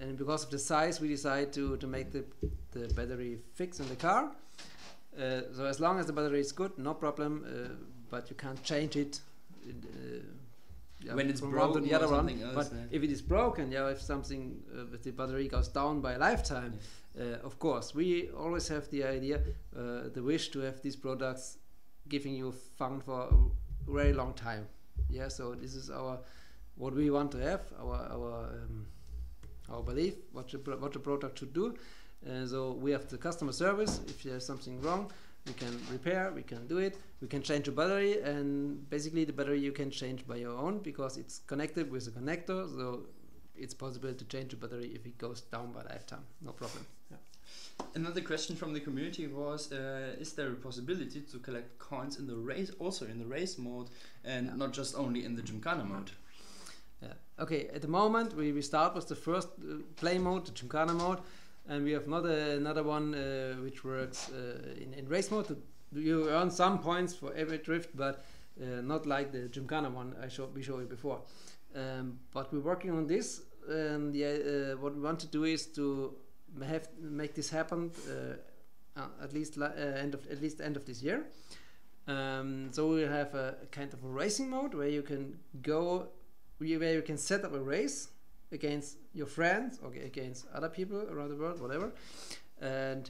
and because of the size, we decide to make the battery fix in the car. So as long as the battery is good, no problem, but you can't change it when it's from broken one to the other or one. something else. But if it is broken, if something with the battery goes down by a lifetime, of course we always have the idea, the wish to have these products giving you fun for a very long time. Yeah, so this is what we want to have, our belief, what the product should do. So we have the customer service. If there's something wrong, we can repair, we can do it, we can change the battery, and basically the battery you can change by your own because it's connected with a connector, so it's possible to change the battery if it goes down by lifetime, no problem. Yeah. Another question from the community was, is there a possibility to collect coins in the race, also in the race mode, and not just only in the Gymkhana mode? Yeah. Okay, at the moment we start with the first play mode, the Gymkhana mode, and we have another one which works in race mode. You earn some points for every drift, but not like the Gymkhana one we showed you before. But we're working on this, and what we want to do is to make this happen at least end of this year. So we have a kind of a racing mode where you can go, where you can set up a race against your friends or against other people around the world, whatever, and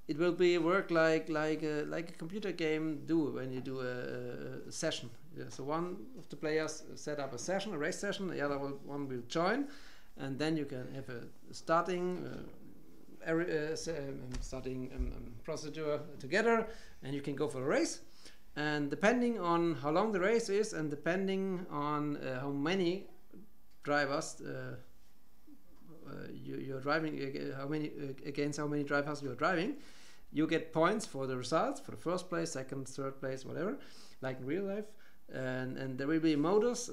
it will be work like a computer game do when you do a session. Yeah, so one of the players set up a session, a race session, the other one will join, and then you can have a starting procedure together, and you can go for a race. And depending on how long the race is, and depending on how many drivers you're driving, against how many drivers you're driving, you get points for the results, for the first place, second, third place, whatever, like in real life. And there will be modus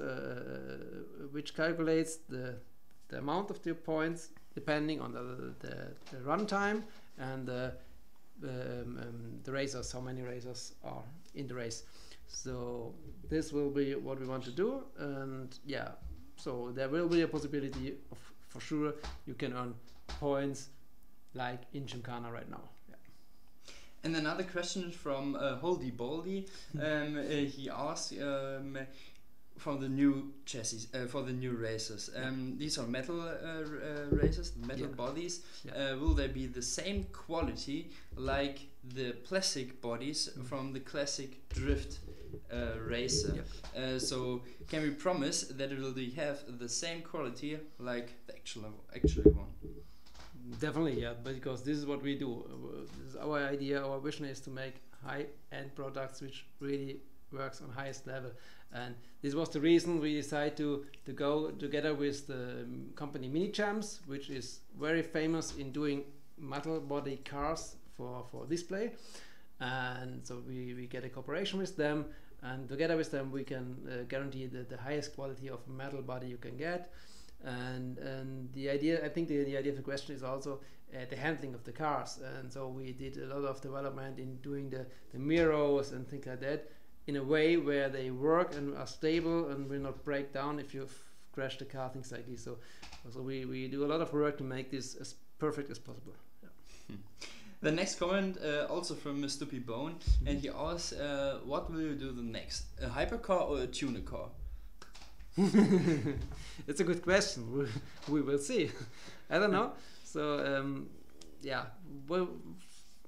which calculates the amount of the points depending on the run time and the racers, how many racers are in the race. So this will be what we want to do, and yeah, so there will be a possibility of, for sure, you can earn points like in Gymkhana right now. Yeah. And another question from Holdy Baldy. He asked for the new chassis, for the new races. These are metal races, metal bodies. Yeah. Will they be the same quality like the classic bodies from the classic drift racer? Yeah. So can we promise that it will have the same quality like the actual one? Definitely, yeah, because this is what we do. This is our idea, our vision is to make high-end products which really works on highest level. And this was the reason we decided to go together with the company Mini Champs, which is very famous in doing metal body cars for display. And so we get a cooperation with them, and together with them we can guarantee the highest quality of metal body you can get. And the idea, I think the idea of the question is also the handling of the cars, and so we did a lot of development in doing the mirrors and things like that in a way where they work and are stable and will not break down if you crash the car, things like this. So we do a lot of work to make this as perfect as possible. Yeah. The next comment also from Mr. P. Bone, and he asks, what will you do the next? A hypercar or a tuner car? It's a good question. We will see. I don't know. So yeah, well,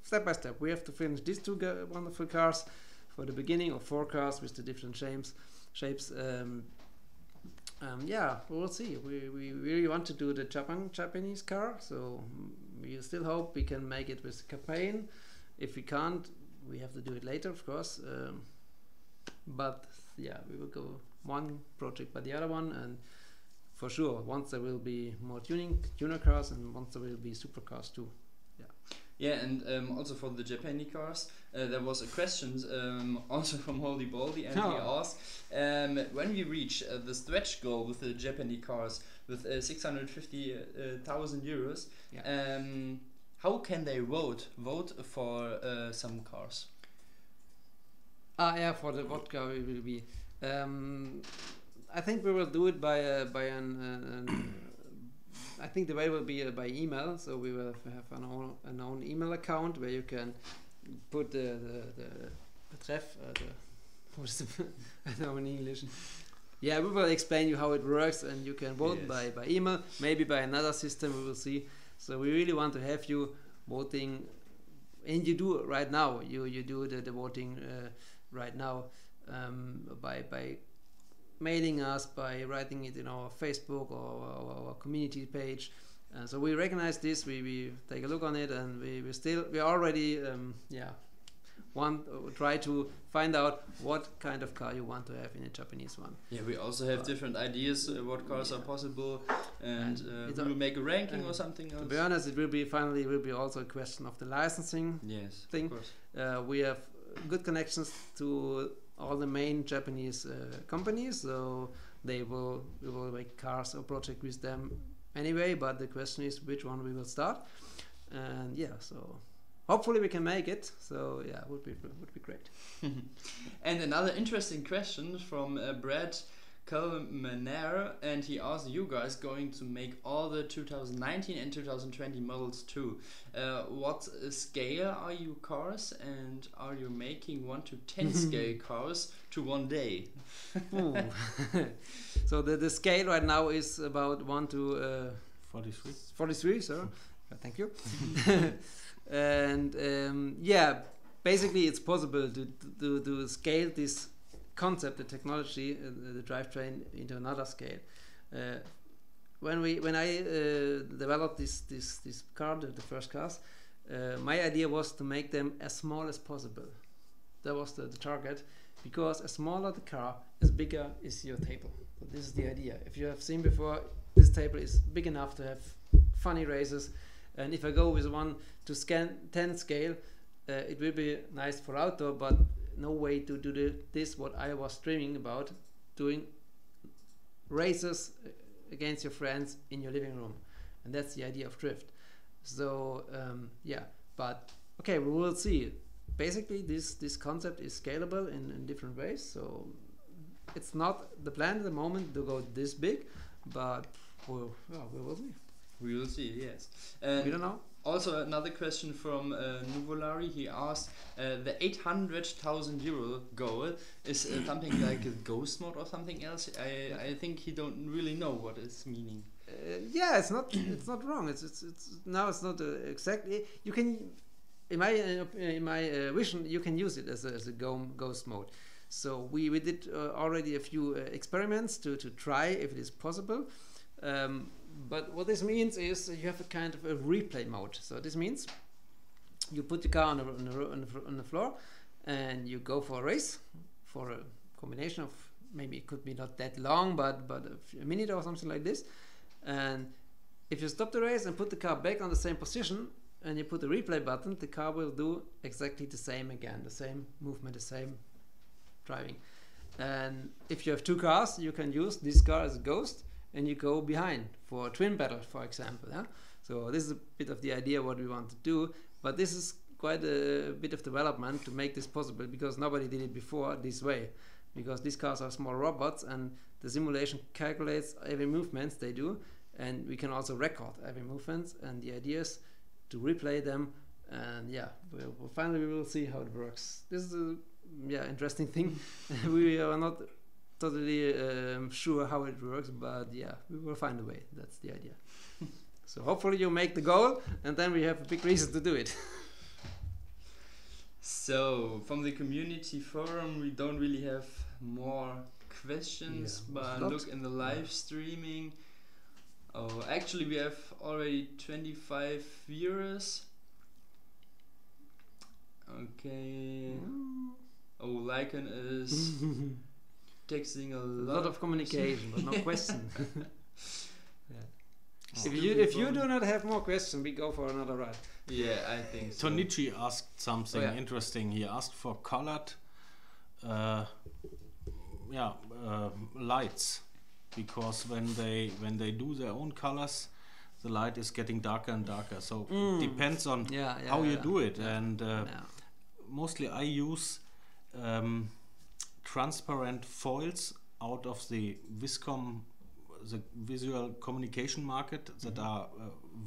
step by step, we have to finish these two wonderful cars for the beginning, or 4 cars with the different shapes. Yeah, we'll see. We really want to do the Japanese car, so we still hope we can make it with the campaign. If we can't, we have to do it later, of course. But yeah, we will go one project by the other one, and for sure, once there will be more tuner cars, and once there will be supercars too. Yeah, and also for the Japanese cars, there was a question also from Holdy Baldy, and he asked, when we reach the stretch goal with the Japanese cars with 650,000 euros, how can they vote for some cars? Yeah, for the vodka we will be. I think we will do it by an. I think the way will be by email, so we will have an own email account where you can put the betreff, what is the I don't know in English. Yeah, we will explain you how it works, and you can vote by email, maybe by another system, we will see. So we really want to have you voting, and you do it right now. You do the voting right now by mailing us, by writing it in our Facebook or our community page. So we recognize this, we take a look on it, and we already try to find out what kind of car you want to have in a Japanese one. Yeah, we also have different ideas what cars are possible, and we will make a ranking or something else. To be honest, it will be also a question of the licensing thing. Of course. We have good connections to all the main Japanese companies, so we will make cars or project with them anyway, but the question is which one we will start. And yeah, so hopefully we can make it, so yeah, would be great. And another interesting question from Brad Kalmaner, and he asked, you guys going to make all the 2019 and 2020 models too. What scale are your cars, and are you making 1 to 10 scale cars to one day? So the scale right now is about 1 to 43, so thank you. And yeah, basically it's possible to scale this concept, the technology, the drivetrain, into another scale. When I developed this car, the first cars, my idea was to make them as small as possible. That was the target, because as smaller the car, as bigger is your table. So this is the idea. If you have seen before, this table is big enough to have funny races, and if I go with 1 to 10 scale, it will be nice for outdoor, but no way to do this what I was dreaming about, doing races against your friends in your living room, and that's the idea of drift. So yeah, but okay, we will see. Basically this concept is scalable in different ways, so it's not the plan at the moment to go this big, but we will see. We will see, yes. And we don't know. Also another question from Nuvolari. He asked, the 800,000 euro goal is something like a ghost mode or something else. I think he don't really know what it's meaning. Yeah, it's not wrong. It's not exactly. You can, in my vision, you can use it as a ghost mode. So we did already a few experiments to try if it is possible. But what this means is you have a kind of a replay mode. So this means you put the car on the floor, and you go for a race, for a combination of, maybe it could be not that long, but a minute or something like this. And if you stop the race and put the car back on the same position, and you put the replay button, the car will do exactly the same again, the same movement, the same driving. And if you have 2 cars, you can use this car as a ghost, and you go behind for a twin battle, for example. Yeah? So this is a bit of the idea what we want to do, but this is quite a bit of development to make this possible, because nobody did it before this way, because these cars are small robots, and the simulation calculates every movements they do, and we can also record every movements, and the idea is to replay them and yeah, finally we will see how it works. This is a interesting thing. We are not totally sure how it works, but yeah, we will find a way. That's the idea. So hopefully you make the goal, and then we have a big reason to do it. So from the community forum, we don't really have more questions, but look in the live streaming. Oh, actually we have already 25 viewers. Okay. Oh, Lycan is texting a lot of communication, but no question. Oh. If you do not have more questions, we go for another ride. Yeah, I think so. Tonichi asked something interesting. He asked for colored lights, because when they do their own colors, the light is getting darker and darker. So it depends on how you do it. And mostly I use transparent foils out of the Viscom, the visual communication market, that are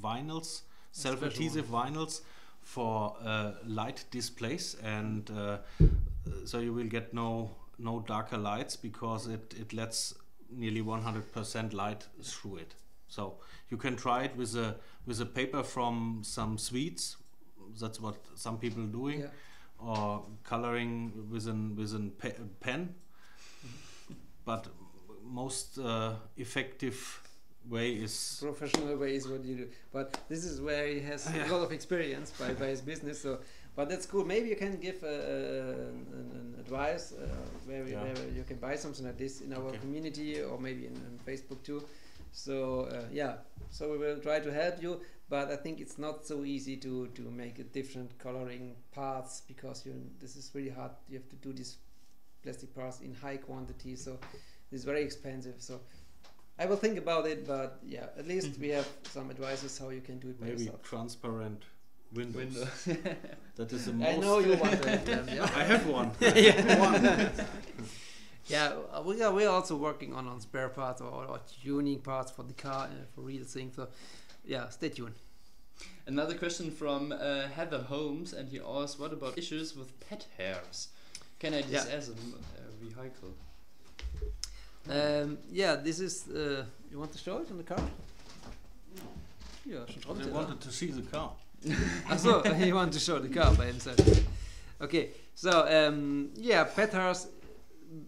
vinyls, self-adhesive vinyls for light displays, and so you will get no darker lights, because it lets nearly 100% light through it. So you can try it with a paper from some sweets. That's what some people are doing, or coloring with a pen. But most effective way is professional way is what you do. But this is where he has a lot of experience by his business. So, but that's cool. Maybe you can give an advice where you can buy something like this in our community, or maybe in Facebook too. So so we will try to help you. But I think it's not so easy to make a different coloring parts, because this is really hard. You have to do these plastic parts in high quantity, so it's very expensive. So I will think about it, but yeah, at least we have some advices how you can do it by maybe yourself. Transparent windows. That is the most. I know you want to have them. Yeah. I have one. Yeah, we are also working on spare parts or tuning parts for the car, for real things. So yeah, stay tuned. Another question from Heather Holmes, and he asked, what about issues with pet hairs? Can I just as a vehicle? This is. You want to show it on the car? Yeah, I wanted to see the car. So he wanted to show the car by himself. Okay, so pet hairs.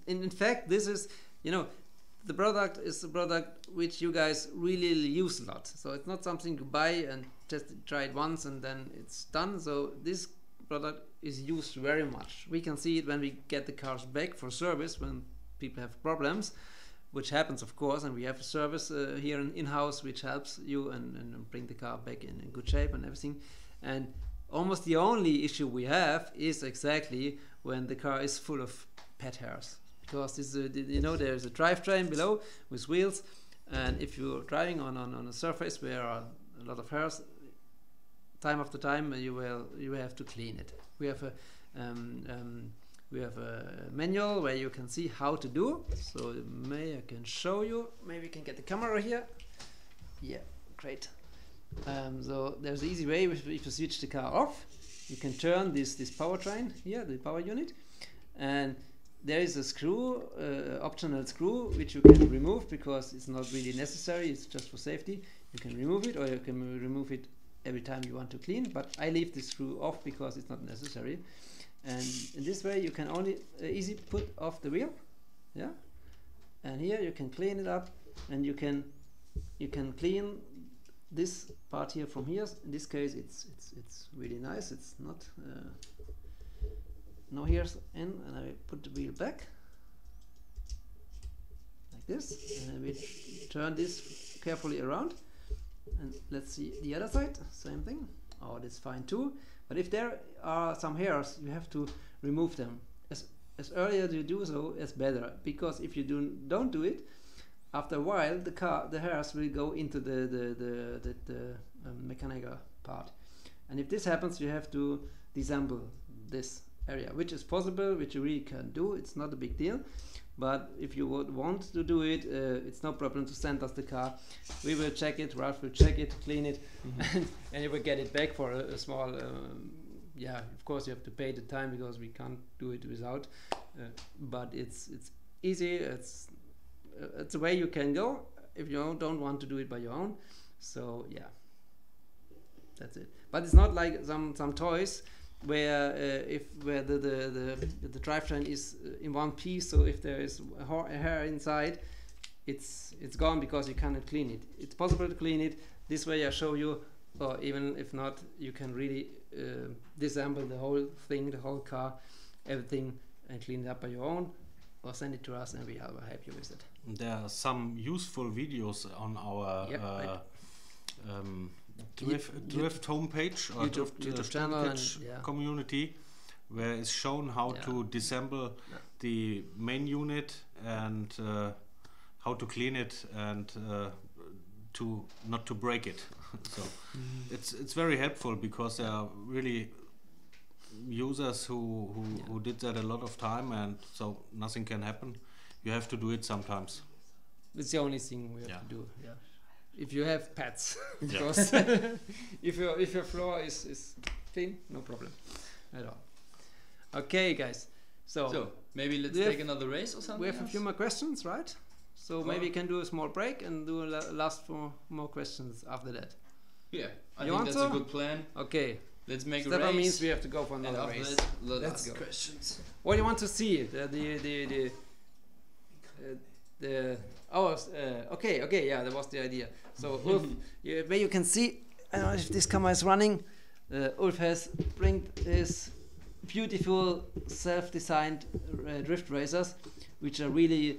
In fact, this is, the product is a product which you guys really use a lot. So it's not something you buy and just try it once and then it's done. So this product is used very much. We can see it when we get the cars back for service, when people have problems, which happens of course, and we have a service here in-house which helps you and bring the car back in good shape and everything. And almost the only issue we have is exactly when the car is full of pet hairs, because this there's a drivetrain below with wheels, and if you're driving on a surface where are a lot of hairs, time after time you have to clean it. We have a manual where you can see how to do. So I can show you. Maybe we can get the camera here. Yeah, great. So there's an easy way. If you switch the car off, you can turn this powertrain here, the power unit, and there is a screw, optional screw, which you can remove because it's not really necessary. It's just for safety. You can remove it, or you can remove it every time you want to clean. But I leave the screw off because it's not necessary. And in this way, you can only easy put off the wheel, And here you can clean it up, and you can clean this part here from here. In this case, it's really nice. It's not. No hairs in, and I put the wheel back like this, and we turn this carefully around, and let's see the other side, same thing. Oh, that's fine too, but if there are some hairs, you have to remove them as earlier you do so, as better, because if you don't do it, after a while the hairs will go into the mechanical part, and if this happens, you have to disassemble this area, which is possible, which you really can do. It's not a big deal. But if you would want to do it, it's no problem to send us the car. We will check it, Ralph will check it, clean it, and you will get it back for a small, yeah, of course you have to pay the time because we can't do it without, but it's easy, it's a way you can go if you don't want to do it by your own. So yeah, that's it. But it's not like some toys where the drivetrain is in one piece, so if there is a hair inside, it's gone because you cannot clean it. It's possible to clean it. This way I show you, or even if not, you can really disassemble the whole thing, the whole car, everything, and clean it up by your own, or send it to us and we will help you with it. There are some useful videos on our Drift homepage or YouTube channel and, community, where it's shown how to disassemble the main unit and how to clean it and to not to break it. So it's very helpful because there are really users who did that a lot of time, and so nothing can happen. You have to do it sometimes. It's the only thing we have to do. Yeah. If you have pets, because if your floor is clean, no problem at all. Okay, guys. So maybe let's take another race or something. We have a few more questions, right? So maybe you can do a small break and do last for more questions after that. Yeah, I think that's a good plan. Okay. Let's make a race. That means we have to go for another race. Let's go. Questions. What do you want to see? Okay, yeah, that was the idea. So Ulf, where you can see, I don't know if this camera is running, Ulf has bring his beautiful self-designed drift racers, which are really,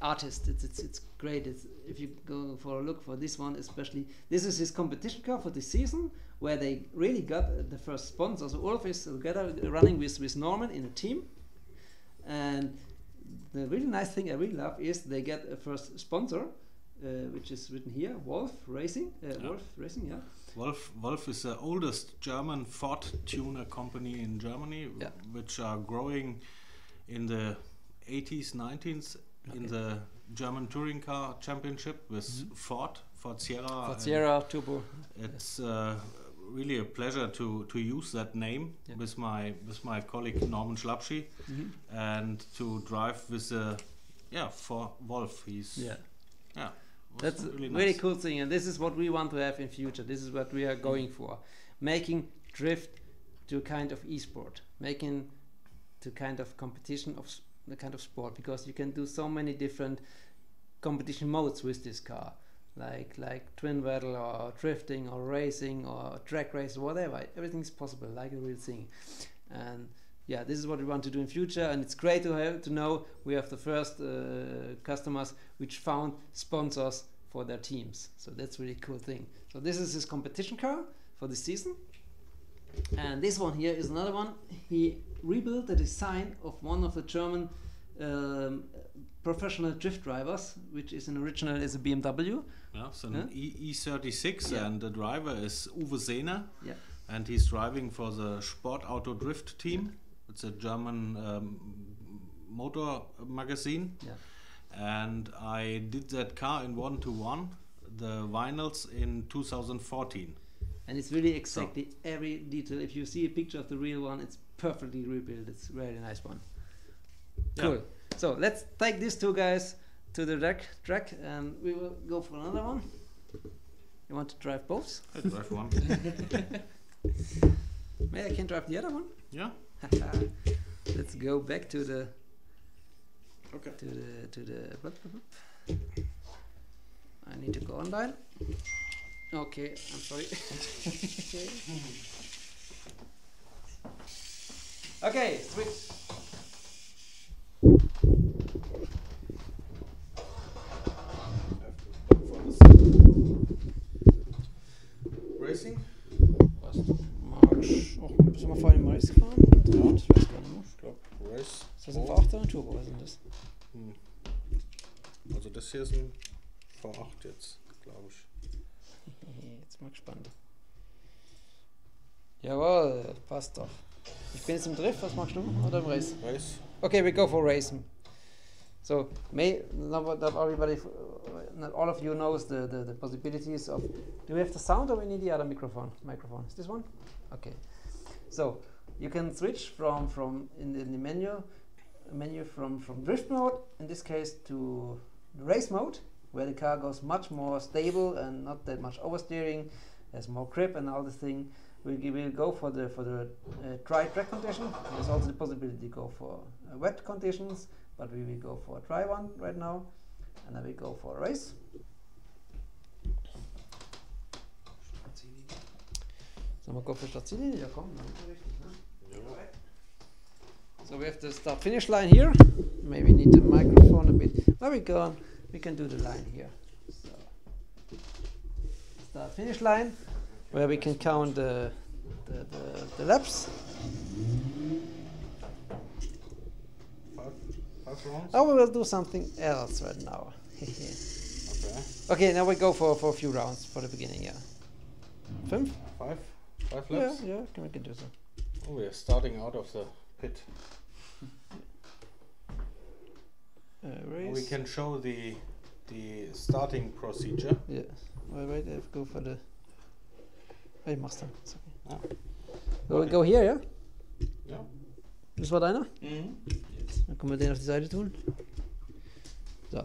artists. It's great. If you go for a look for this one especially, this is his competition car for this season, where they really got the first sponsor. So Ulf is together running with Norman in a team, and the really nice thing I really love is they get a first sponsor, which is written here, Wolf Racing. Wolf Racing, yeah. Wolf is the oldest German Ford tuner company in Germany, which are growing in the 80s, 90s in the German touring car championship with Ford Sierra Turbo. It's really a pleasure to use that name with my colleague Norman Schlapschi and to drive with for Wolf. That's a really cool thing, and this is what we want to have in future. This is what we are going for, making drift to a kind of e-sport, making to kind of competition of the kind of sport, because you can do so many different competition modes with this car. Like twin battle or drifting or racing or track race or whatever. Everything is possible, like a real thing. And this is what we want to do in future, and it's great to know we have the first customers which found sponsors for their teams. So that's really cool thing. So this is his competition car for this season, and this one here is another one. He rebuilt the design of one of the German professional drift drivers, which is an original is a BMW. Yeah, so an E36, and the driver is Uwe Sehner, and he's driving for the Sportauto Drift team. It's a German motor magazine, and I did that car in 1:1, the vinyls in 2014. And it's really exactly every detail. If you see a picture of the real one, it's perfectly rebuilt. It's a really nice one. Cool. So let's take these two guys to the track and we will go for another one. You want to drive both? I drive one. Maybe I can drive the other one? Yeah. Let's go back to the I need to go online. Okay, I'm sorry. Okay, switch. Racing? Was? Marsch. Oh, bist du mal vorhin im Race gefahren? Ja. Ich weiß gar nicht mehr. Ich glaube, Race. Ist das ein V8 oder ein Turbo? Was ist denn das? Also das hier ist ein V8 jetzt, glaube ich. Jetzt mal gespannt. Jawohl, passt doch. Ich bin jetzt im Drift, was machst du? Oder im Race? Race. Okay, we go for race. So, not everybody, not all of you knows the possibilities of. Do we have the sound or we need the other microphone? Is this one? Okay. So you can switch from in the menu from drift mode, in this case, to the race mode, where the car goes much more stable and not that much oversteering, has more grip and all this thing. We'll go for the dry track condition. There's also the possibility to go for wet conditions, but we will go for a dry one right now, and then we go for a race. Sollen wir go for Startziellinie? Ja, komm, dann richtig, ne? So we have the start-finish line here. Maybe need the microphone a bit. There we go. We can do the line here. So, start-finish line, where we can count the laps. 5 rounds? Oh, we will do something else right now. Okay. Okay, now we go for a few rounds for the beginning, yeah. 5? 5 laps? Yeah, we can do so. Oh, we are starting out of the pit. Race. We can show the starting procedure. Yeah. Wait, I have to go for the... Hey, Master. It's okay. Ah. So we go here, ja? Ja. Das war deiner? Mhm. Dann können wir den auf die Seite tun. So.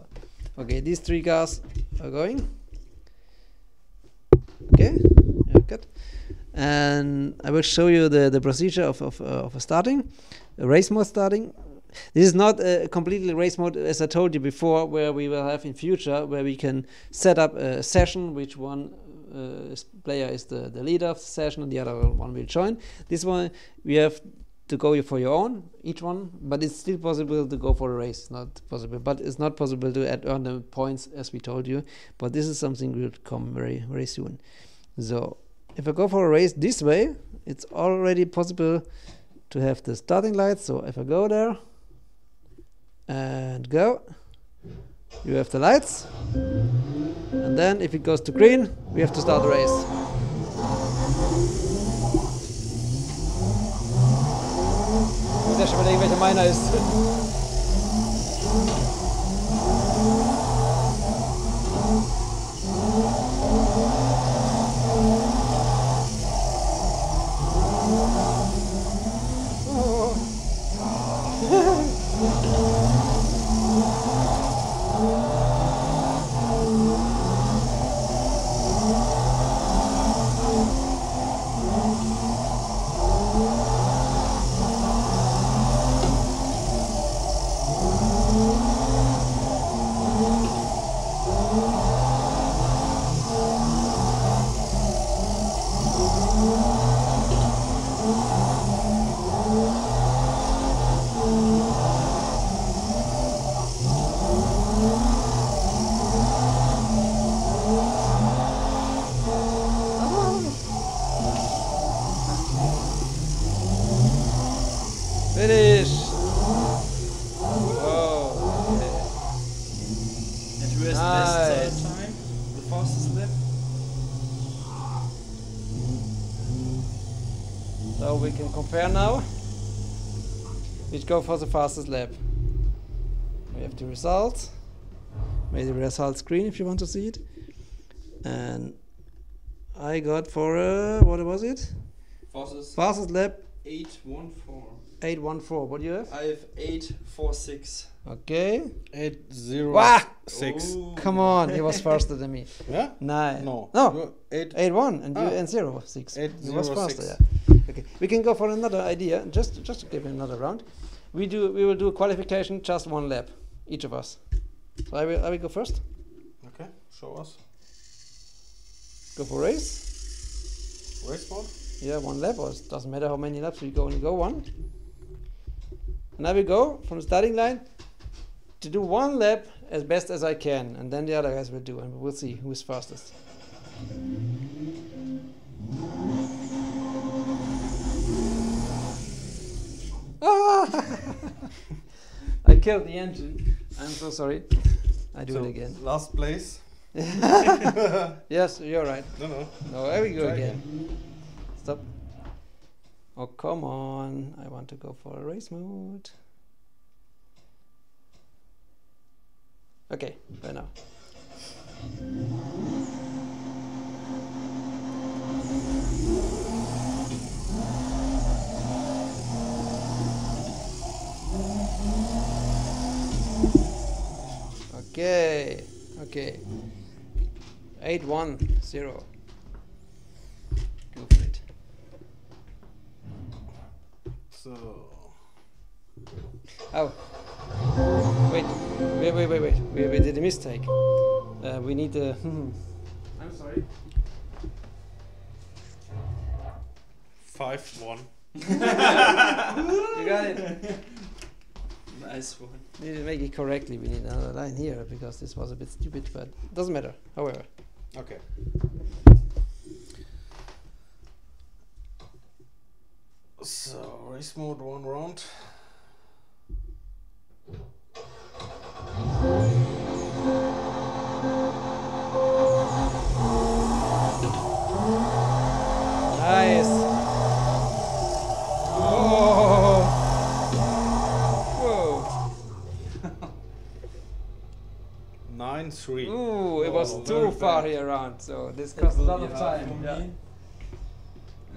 Okay, these 3 cars are going. Okay, yeah, good. And I will show you the procedure of a starting, a race mode starting. This is not a completely race mode, as I told you before, where we will have in future, where we can set up a session, which one player is the leader of the session and the other one will join. This one we have to go for your own, each one, but it's still possible to go for a race. Not possible, but it's not possible to earn the points as we told you. But this is something will come very, very soon. So if I go for a race this way, it's already possible to have the starting lights. So if I go there and go, you have the lights, and then if it goes to green, we have to start the race. Ich muss ja schon überlegen, welcher meiner ist. Finish! Oh, okay. And who has the best time? The fastest lap? So we can compare now. Let's go for the fastest lap. We have the results. Maybe the result screen if you want to see it. And I got for what was it? Fastest lap 8:14. 8:14. What do you have? I have 8:46. Okay. 8:06. Oh. Come on, he was faster than me. Yeah? 9. No. No. You're 8:1 and you Ah. and 0:6. He was 8:06. faster. Yeah. Okay. We can go for another idea. Just to give him another round. We will do a qualification, just 1 lap, each of us. So I will go first. Okay, show us. Go for race. Race mode? Yeah, 1 lap, or it doesn't matter how many laps we go, only go 1. And I will go from the starting line to do 1 lap as best as I can, and then the other guys will do, and we'll see who is fastest. Ah! I killed the engine. I'm so sorry. I do it again. Last place? Yes, you're right. No. No, there we go Try again. Stop. Oh, come on. I want to go for a race mode. Okay, right now. Okay, okay. 8-1-0. Go for it. So. Oh. Wait. We did a mistake. We need a. I'm sorry. 5-1. You got it. Nice one. We need to make it correctly. We need another line here because this was a bit stupid, but doesn't matter. However. Okay. So race mode, 1 round. Nice. Oh. Whoa. 9-3. Ooh, it was Oh, too very far bad. here around, so this cost a lot of time. Yeah.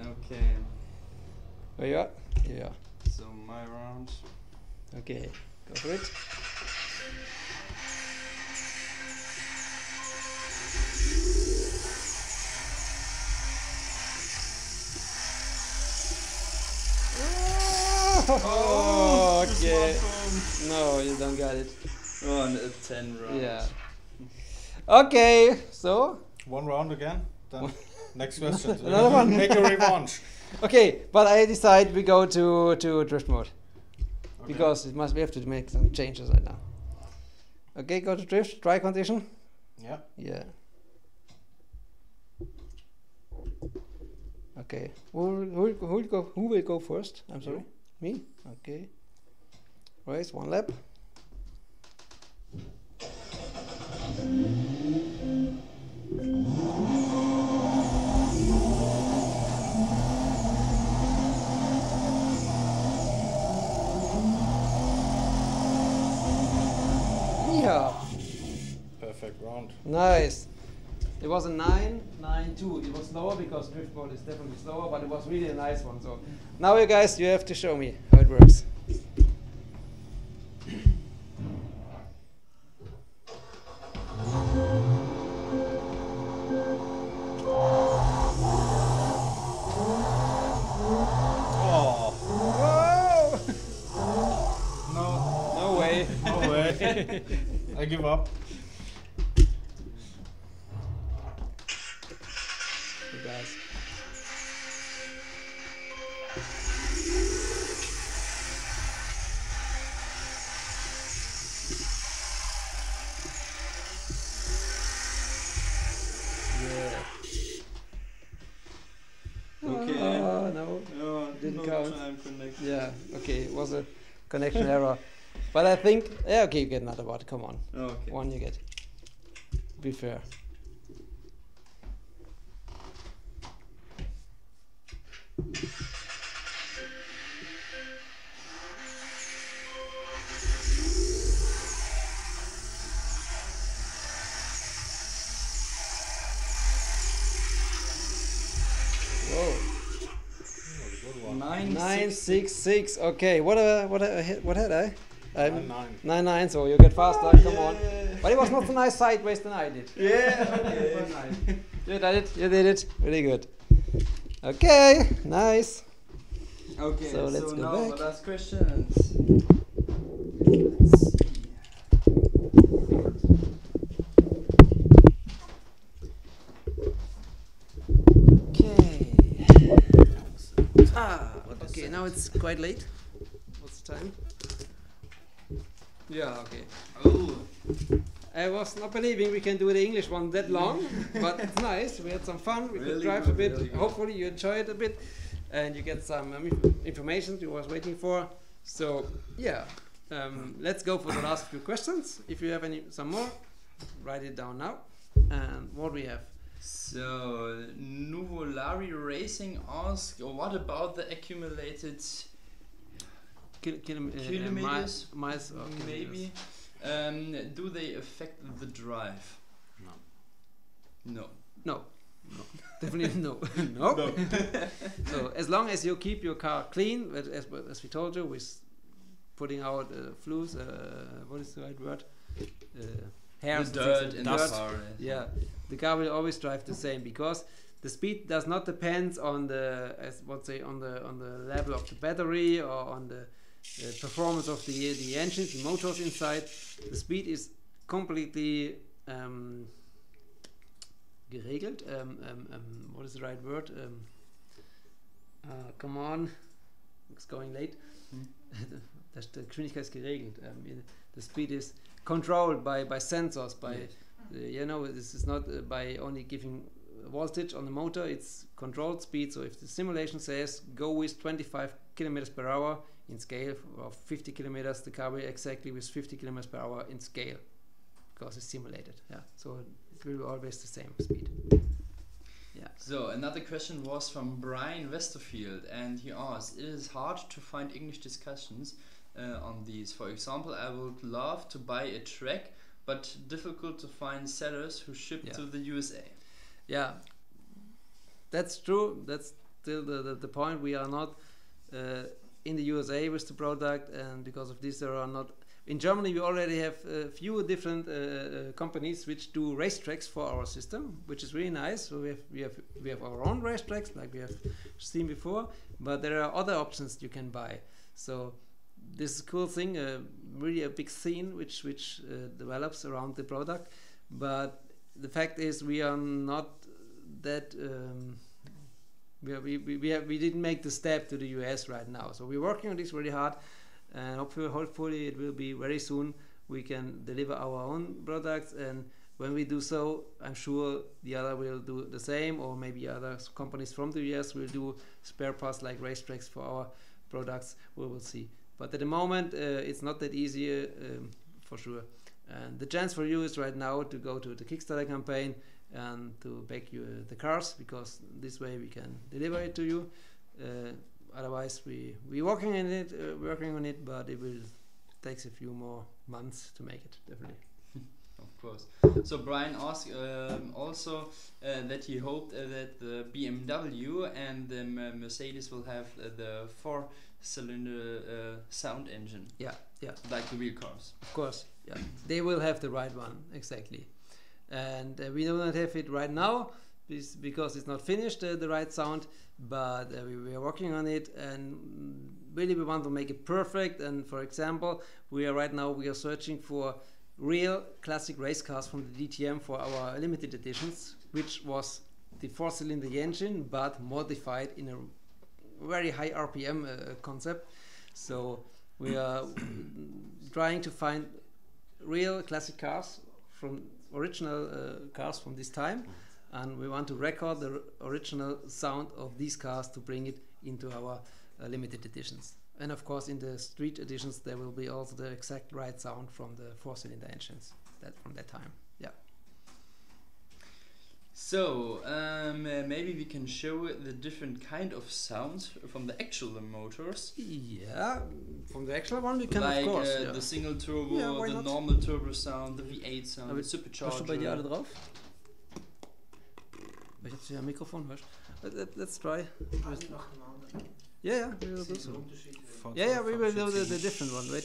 Okay, Where you are? Here you are. so my round. Okay, go for it. Oh, okay. No, you don't got it. Oh, and a 10 round. Yeah. Okay, so 1 round again. Then next question. Another one. Make a revanche. okay, but I decide we go to drift mode Okay. because we have to make some changes right now. Okay, go to drift, dry condition. Yeah. Yeah. Okay. Who will go first? I'm sorry. Me? Okay. Race 1 lap. Yeah. Perfect round. Nice. It was a 9-9-2. It was slower because drift mode is definitely slower, but it was really a nice one. So now you guys, you have to show me how it works. Oh. Whoa! No. No way. No way. I give up. You guys. Yeah. Okay. Oh, no. No, Didn't no count. time connected. Yeah, okay, it was a connection error. But I think, yeah, okay, you get another one. Come on. Okay. One you get. Be fair. Whoa. Good one. 966. Okay, what had I? 9-9. 9-9. So you get faster. Come on. But it was not so nice sideways than I did. Yeah, It was nice. You did it. You did it. Really good. Okay. Nice. Okay, So let's go now back. the last question. Let's see. Okay. Okay. Now it's quite late. What's the time? Yeah. Okay. Oh, I was not believing we can do the English one that long, but it's nice. We had some fun. We could Really drive good, a bit. really good. Hopefully you enjoy it a bit, and you get some information you was waiting for. So yeah, let's go for the last few questions. If you have some more, write it down now. And what we have So Nuvolari Racing asks, what about the accumulated kilometers? Miles or Maybe. Do they affect the drive? No. No. Definitely no. No. So as long as you keep your car clean, as we told you, with putting out flues, what is the right word? Hairs, dirt in the dust. car. Yeah, the car will always drive the same, because the speed does not depend on the on the level of the battery or on the performance of the engines, the motors inside. The speed is completely geregelt. What is the right word? Come on, it's going late. The Geschwindigkeit ist geregelt. The speed is controlled by sensors. This is not by only giving voltage on the motor. It's controlled speed. So if the simulation says go with 25 kilometers per hour in scale of 50 kilometers, the car will exactly with 50 kilometers per hour in scale, because it's simulated. Yeah. So it will be always the same speed. Yeah. So another question was from Brian Westerfield, and he asked, it is hard to find English discussions on these. For example, I would love to buy a track, but difficult to find sellers who ship to the USA. Yeah, that's true. That's still the point. We are not in the USA with the product, and because of this there are not. In Germany we already have a few different companies which do racetracks for our system, which is really nice. So we have our own racetracks, like we have seen before, but there are other options you can buy. So this is a cool thing, really a big scene which develops around the product. But the fact is we are not that we didn't make the step to the US right now. So we're working on this really hard, and hopefully it will be very soon we can deliver our own products. And when we do so, I'm sure the other will do the same, or maybe other companies from the US will do spare parts like racetracks for our products. We will see. But at the moment it's not that easy, for sure. And the chance for you is right now to go to the Kickstarter campaign and to back you the cars, because this way we can deliver it to you. Otherwise we're working on it, but it will takes a few more months to make it, definitely. Of course. So Brian asked also that he hoped that the BMW and the Mercedes will have the 4-cylinder sound engine. Yeah. Like the real cars. Of course, yeah. They will have the right one, exactly. And we do not have it right now because it's not finished, the right sound, but we are working on it, and really we want to make it perfect. And for example, we are searching for real classic race cars from the DTM for our limited editions, which was the 4-cylinder engine but modified in a very high RPM concept. So we are trying to find real classic cars from original cars from this time, and we want to record the original sound of these cars to bring it into our limited editions. And of course in the street editions there will be also the exact right sound from the 4-cylinder engines from that time. Yeah. So maybe we can show the different kind of sounds from the actual motors. Yeah, from the actual one we can, like, of course. The single turbo, the normal turbo sound, the V8 sound, the supercharger. Hast du bei dir alle drauf? Ich hab ja Mikrofon, weißt du? Let's try. Yeah, we will do so. Yeah, we will do the different one, right?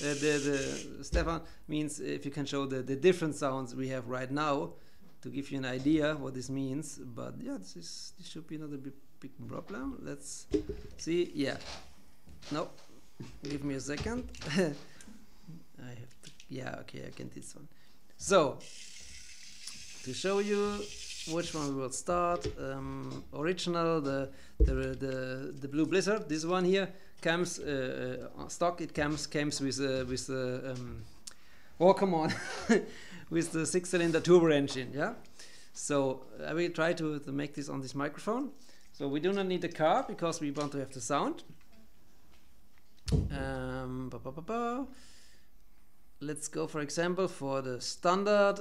The Stefan means if you can show the different sounds we have right now, to give you an idea what this means. But yeah, this should be not a big problem. Let's see. Yeah. No. Give me a second. I have to. Yeah. Okay. I can this one. So to show you which one we will start. Original, the Blue Blizzard. This one here comes stock. It comes with oh come on. With the 6-cylinder turbo engine, yeah. So I will try to make this on this microphone. So we do not need a car because we want to have the sound. let's go for example for the standard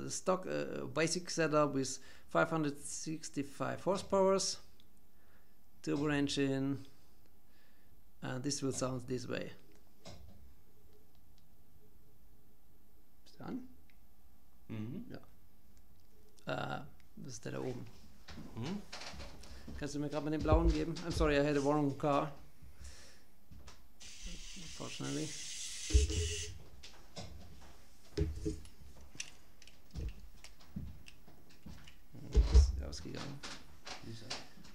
the stock basic setup with 565 horsepower, turbo engine, and this will sound this way. Done? Ja. Das ist der da oben. Kannst du mir gerade mal den blauen geben? I'm sorry, I had a wrong car. Unfortunately. Ist ausgegangen.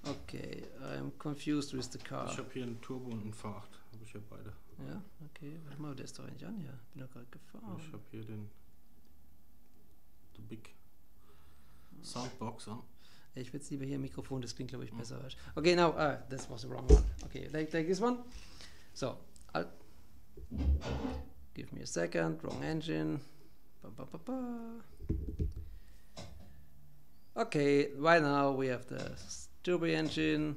Okay, I'm confused with the car. Ich habe hier einen Turbo und einen V8. Habe ich ja beide. Ja, okay. Warte mal, der ist doch nicht an hier. Bin doch gerade gefahren. Ich habe hier den The Big Soundbox an. Ich will es lieber hier im Mikrofon, das klingt glaube ich besser. Okay, now, this was the wrong one. Okay, take this one. So, give me a second, wrong engine. Ba, ba, ba, ba. Okay, right now we have the turbo engine,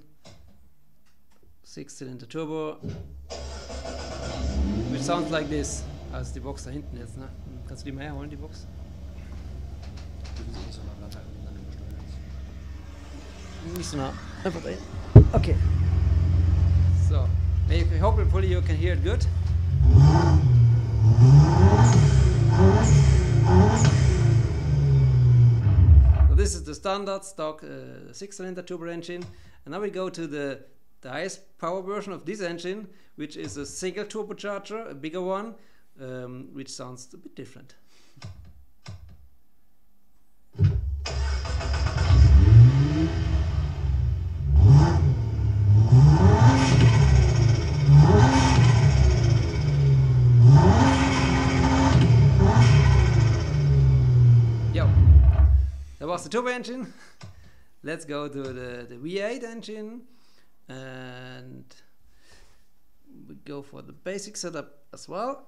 6-cylinder turbo, which sounds like this. Also die Box da hinten jetzt, ne? Kannst du die mal herholen, die Box? Nicht so nah, einfach dahin. Okay. So, hopefully you can hear it good. So this is the standard stock 6-cylinder turbo engine, and now we go to the highest power version of this engine, which is a single turbocharger, a bigger one, which sounds a bit different. That was the turbo engine. Let's go to the V8 engine, and we go for the basic setup as well.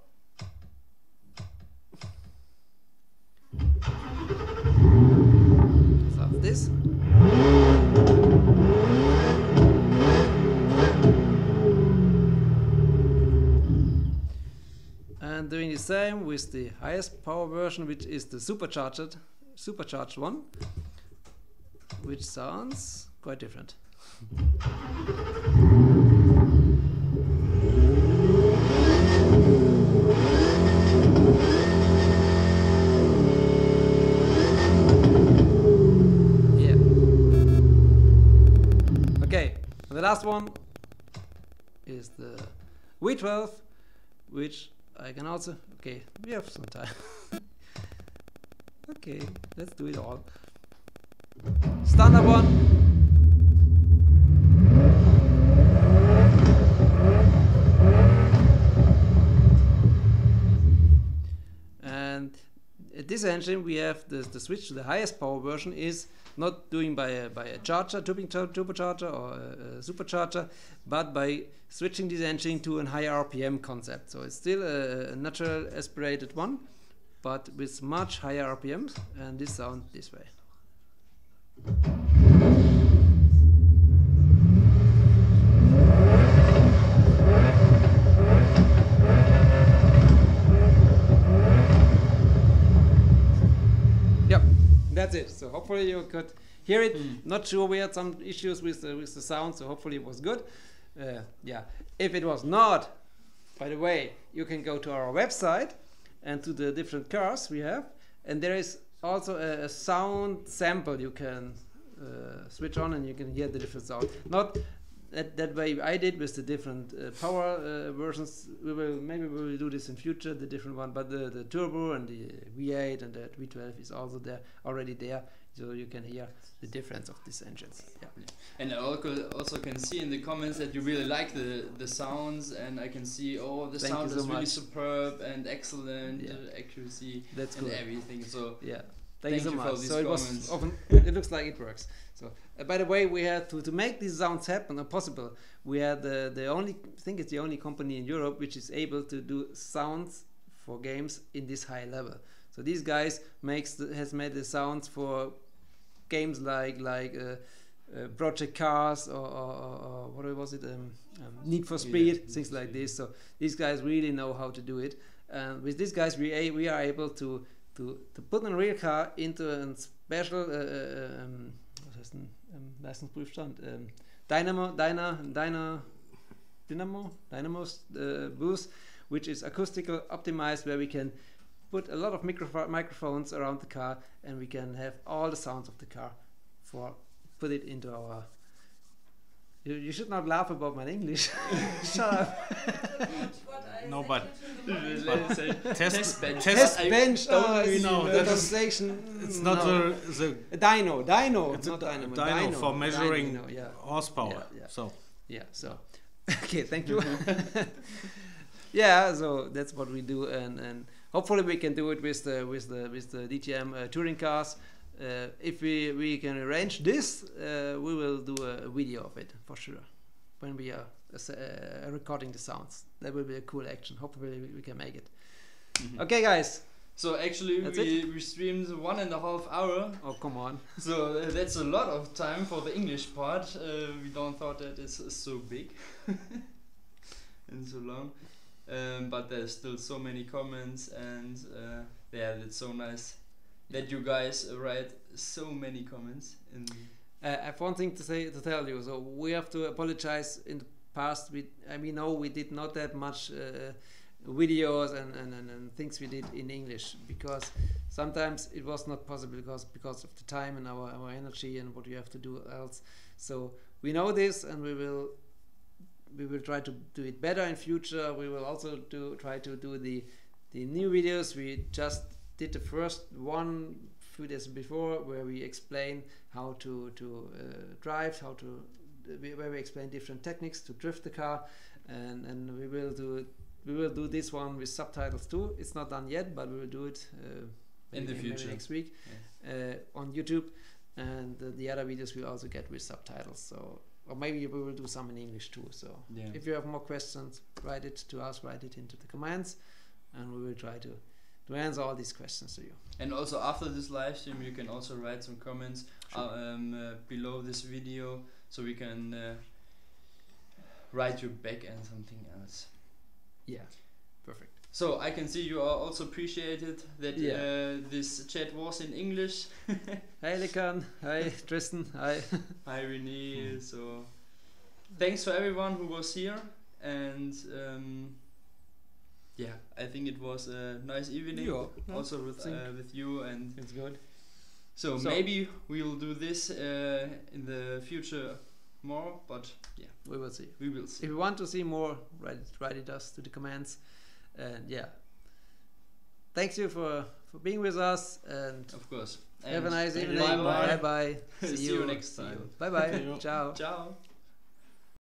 So this. And doing the same with the highest power version, which is the supercharged one, which sounds quite different. Yeah. Okay, and the last one is the V12, which I can also, okay, we have some time. Okay, let's do it all. Standard one. And at this engine we have the switch to the highest power version is not doing by a charger, turbocharger or a supercharger, but by switching this engine to a higher RPM concept. So it's still a natural aspirated one, but with much higher RPMs, and this sound this way. Yep, that's it. So hopefully you could hear it. Not sure, we had some issues with the sound, so hopefully it was good. Yeah, if it was not, by the way, you can go to our website and to the different cars we have, and there is also a sound sample you can switch on, and you can hear the different sound. Not that way I did with the different power versions. Maybe we will do this in future, the different one, but the turbo and the V8 and the V12 is also there, already there, so you can hear the difference of these engines. Yeah. And I also can see in the comments that you really like the sounds, and I can see the Thank sound you so is really much. superb and excellent, Yeah. accuracy That's and good. everything. So Yeah. Thank Thank you so you for much. these So it was comments. often, it looks like it works. So by the way, we had to make these sounds happen possible. We had the only, I think it's the only company in Europe which is able to do sounds for games in this high level. So these guys has made the sounds for games like Project Cars or what was it? Need for Speed, things like this. So these guys really know how to do it, And with these guys, we are able to put a real car into a special was heißt denn, Leistungsprüfstand, Dynamos booth, which is acoustical optimized, where we can put a lot of microphones around the car, and we can have all the sounds of the car put it into our. You should not laugh about my English. Shut up. No, but Test bench. test bench. that is, station. it's not the Dyno, it's not a dynamo. dyno for measuring Dyno, yeah. horsepower. Yeah. So So okay, thank you. Yeah, so that's what we do, and hopefully we can do it with the DTM touring cars. If we can arrange this, we will do a video of it for sure when we are recording the sounds. That will be a cool action. Hopefully we can make it. Okay, guys. So actually That's we streamed 1.5 hours. Oh, come on. So that's a lot of time for the English part. We don't thought that it's so big and so long. But there's still so many comments, and yeah, it's so nice that you guys write so many comments. I have one thing to tell you. So we have to apologize. In the past, we know we did not that much videos and things we did in English, because sometimes it was not possible because of the time and our energy and what you have to do else. So we know this, and we will try to do it better in future. We will also try to do the new videos. We just did the first one few days before, where we explain how to drive, where we explain different techniques to drift the car, and we will do this one with subtitles too. It's not done yet, but we will do it in the future, maybe next week, on YouTube, and the other videos we also get with subtitles. So, or maybe we will do some in English too. So if you have more questions, write it to us, write it into the comments, and we will try to answer all these questions to you. And also after this live stream, you can also write some comments below this video, so we can write you back and something else. Yeah, perfect. So I can see you are also appreciated that this chat was in English. Hi Lekan, hi Tristan, hi. Hi Renee. So thanks for everyone who was here, and yeah, I think it was a nice evening, also with you, and it's good. So maybe we'll do this in the future more, but yeah, we will see. We will see. If you want to see more, write it us to the comments, and yeah. Thanks you for being with us, and of course. Have a nice evening. Bye bye. Bye bye. See you next time. Bye bye. Ciao. Ciao.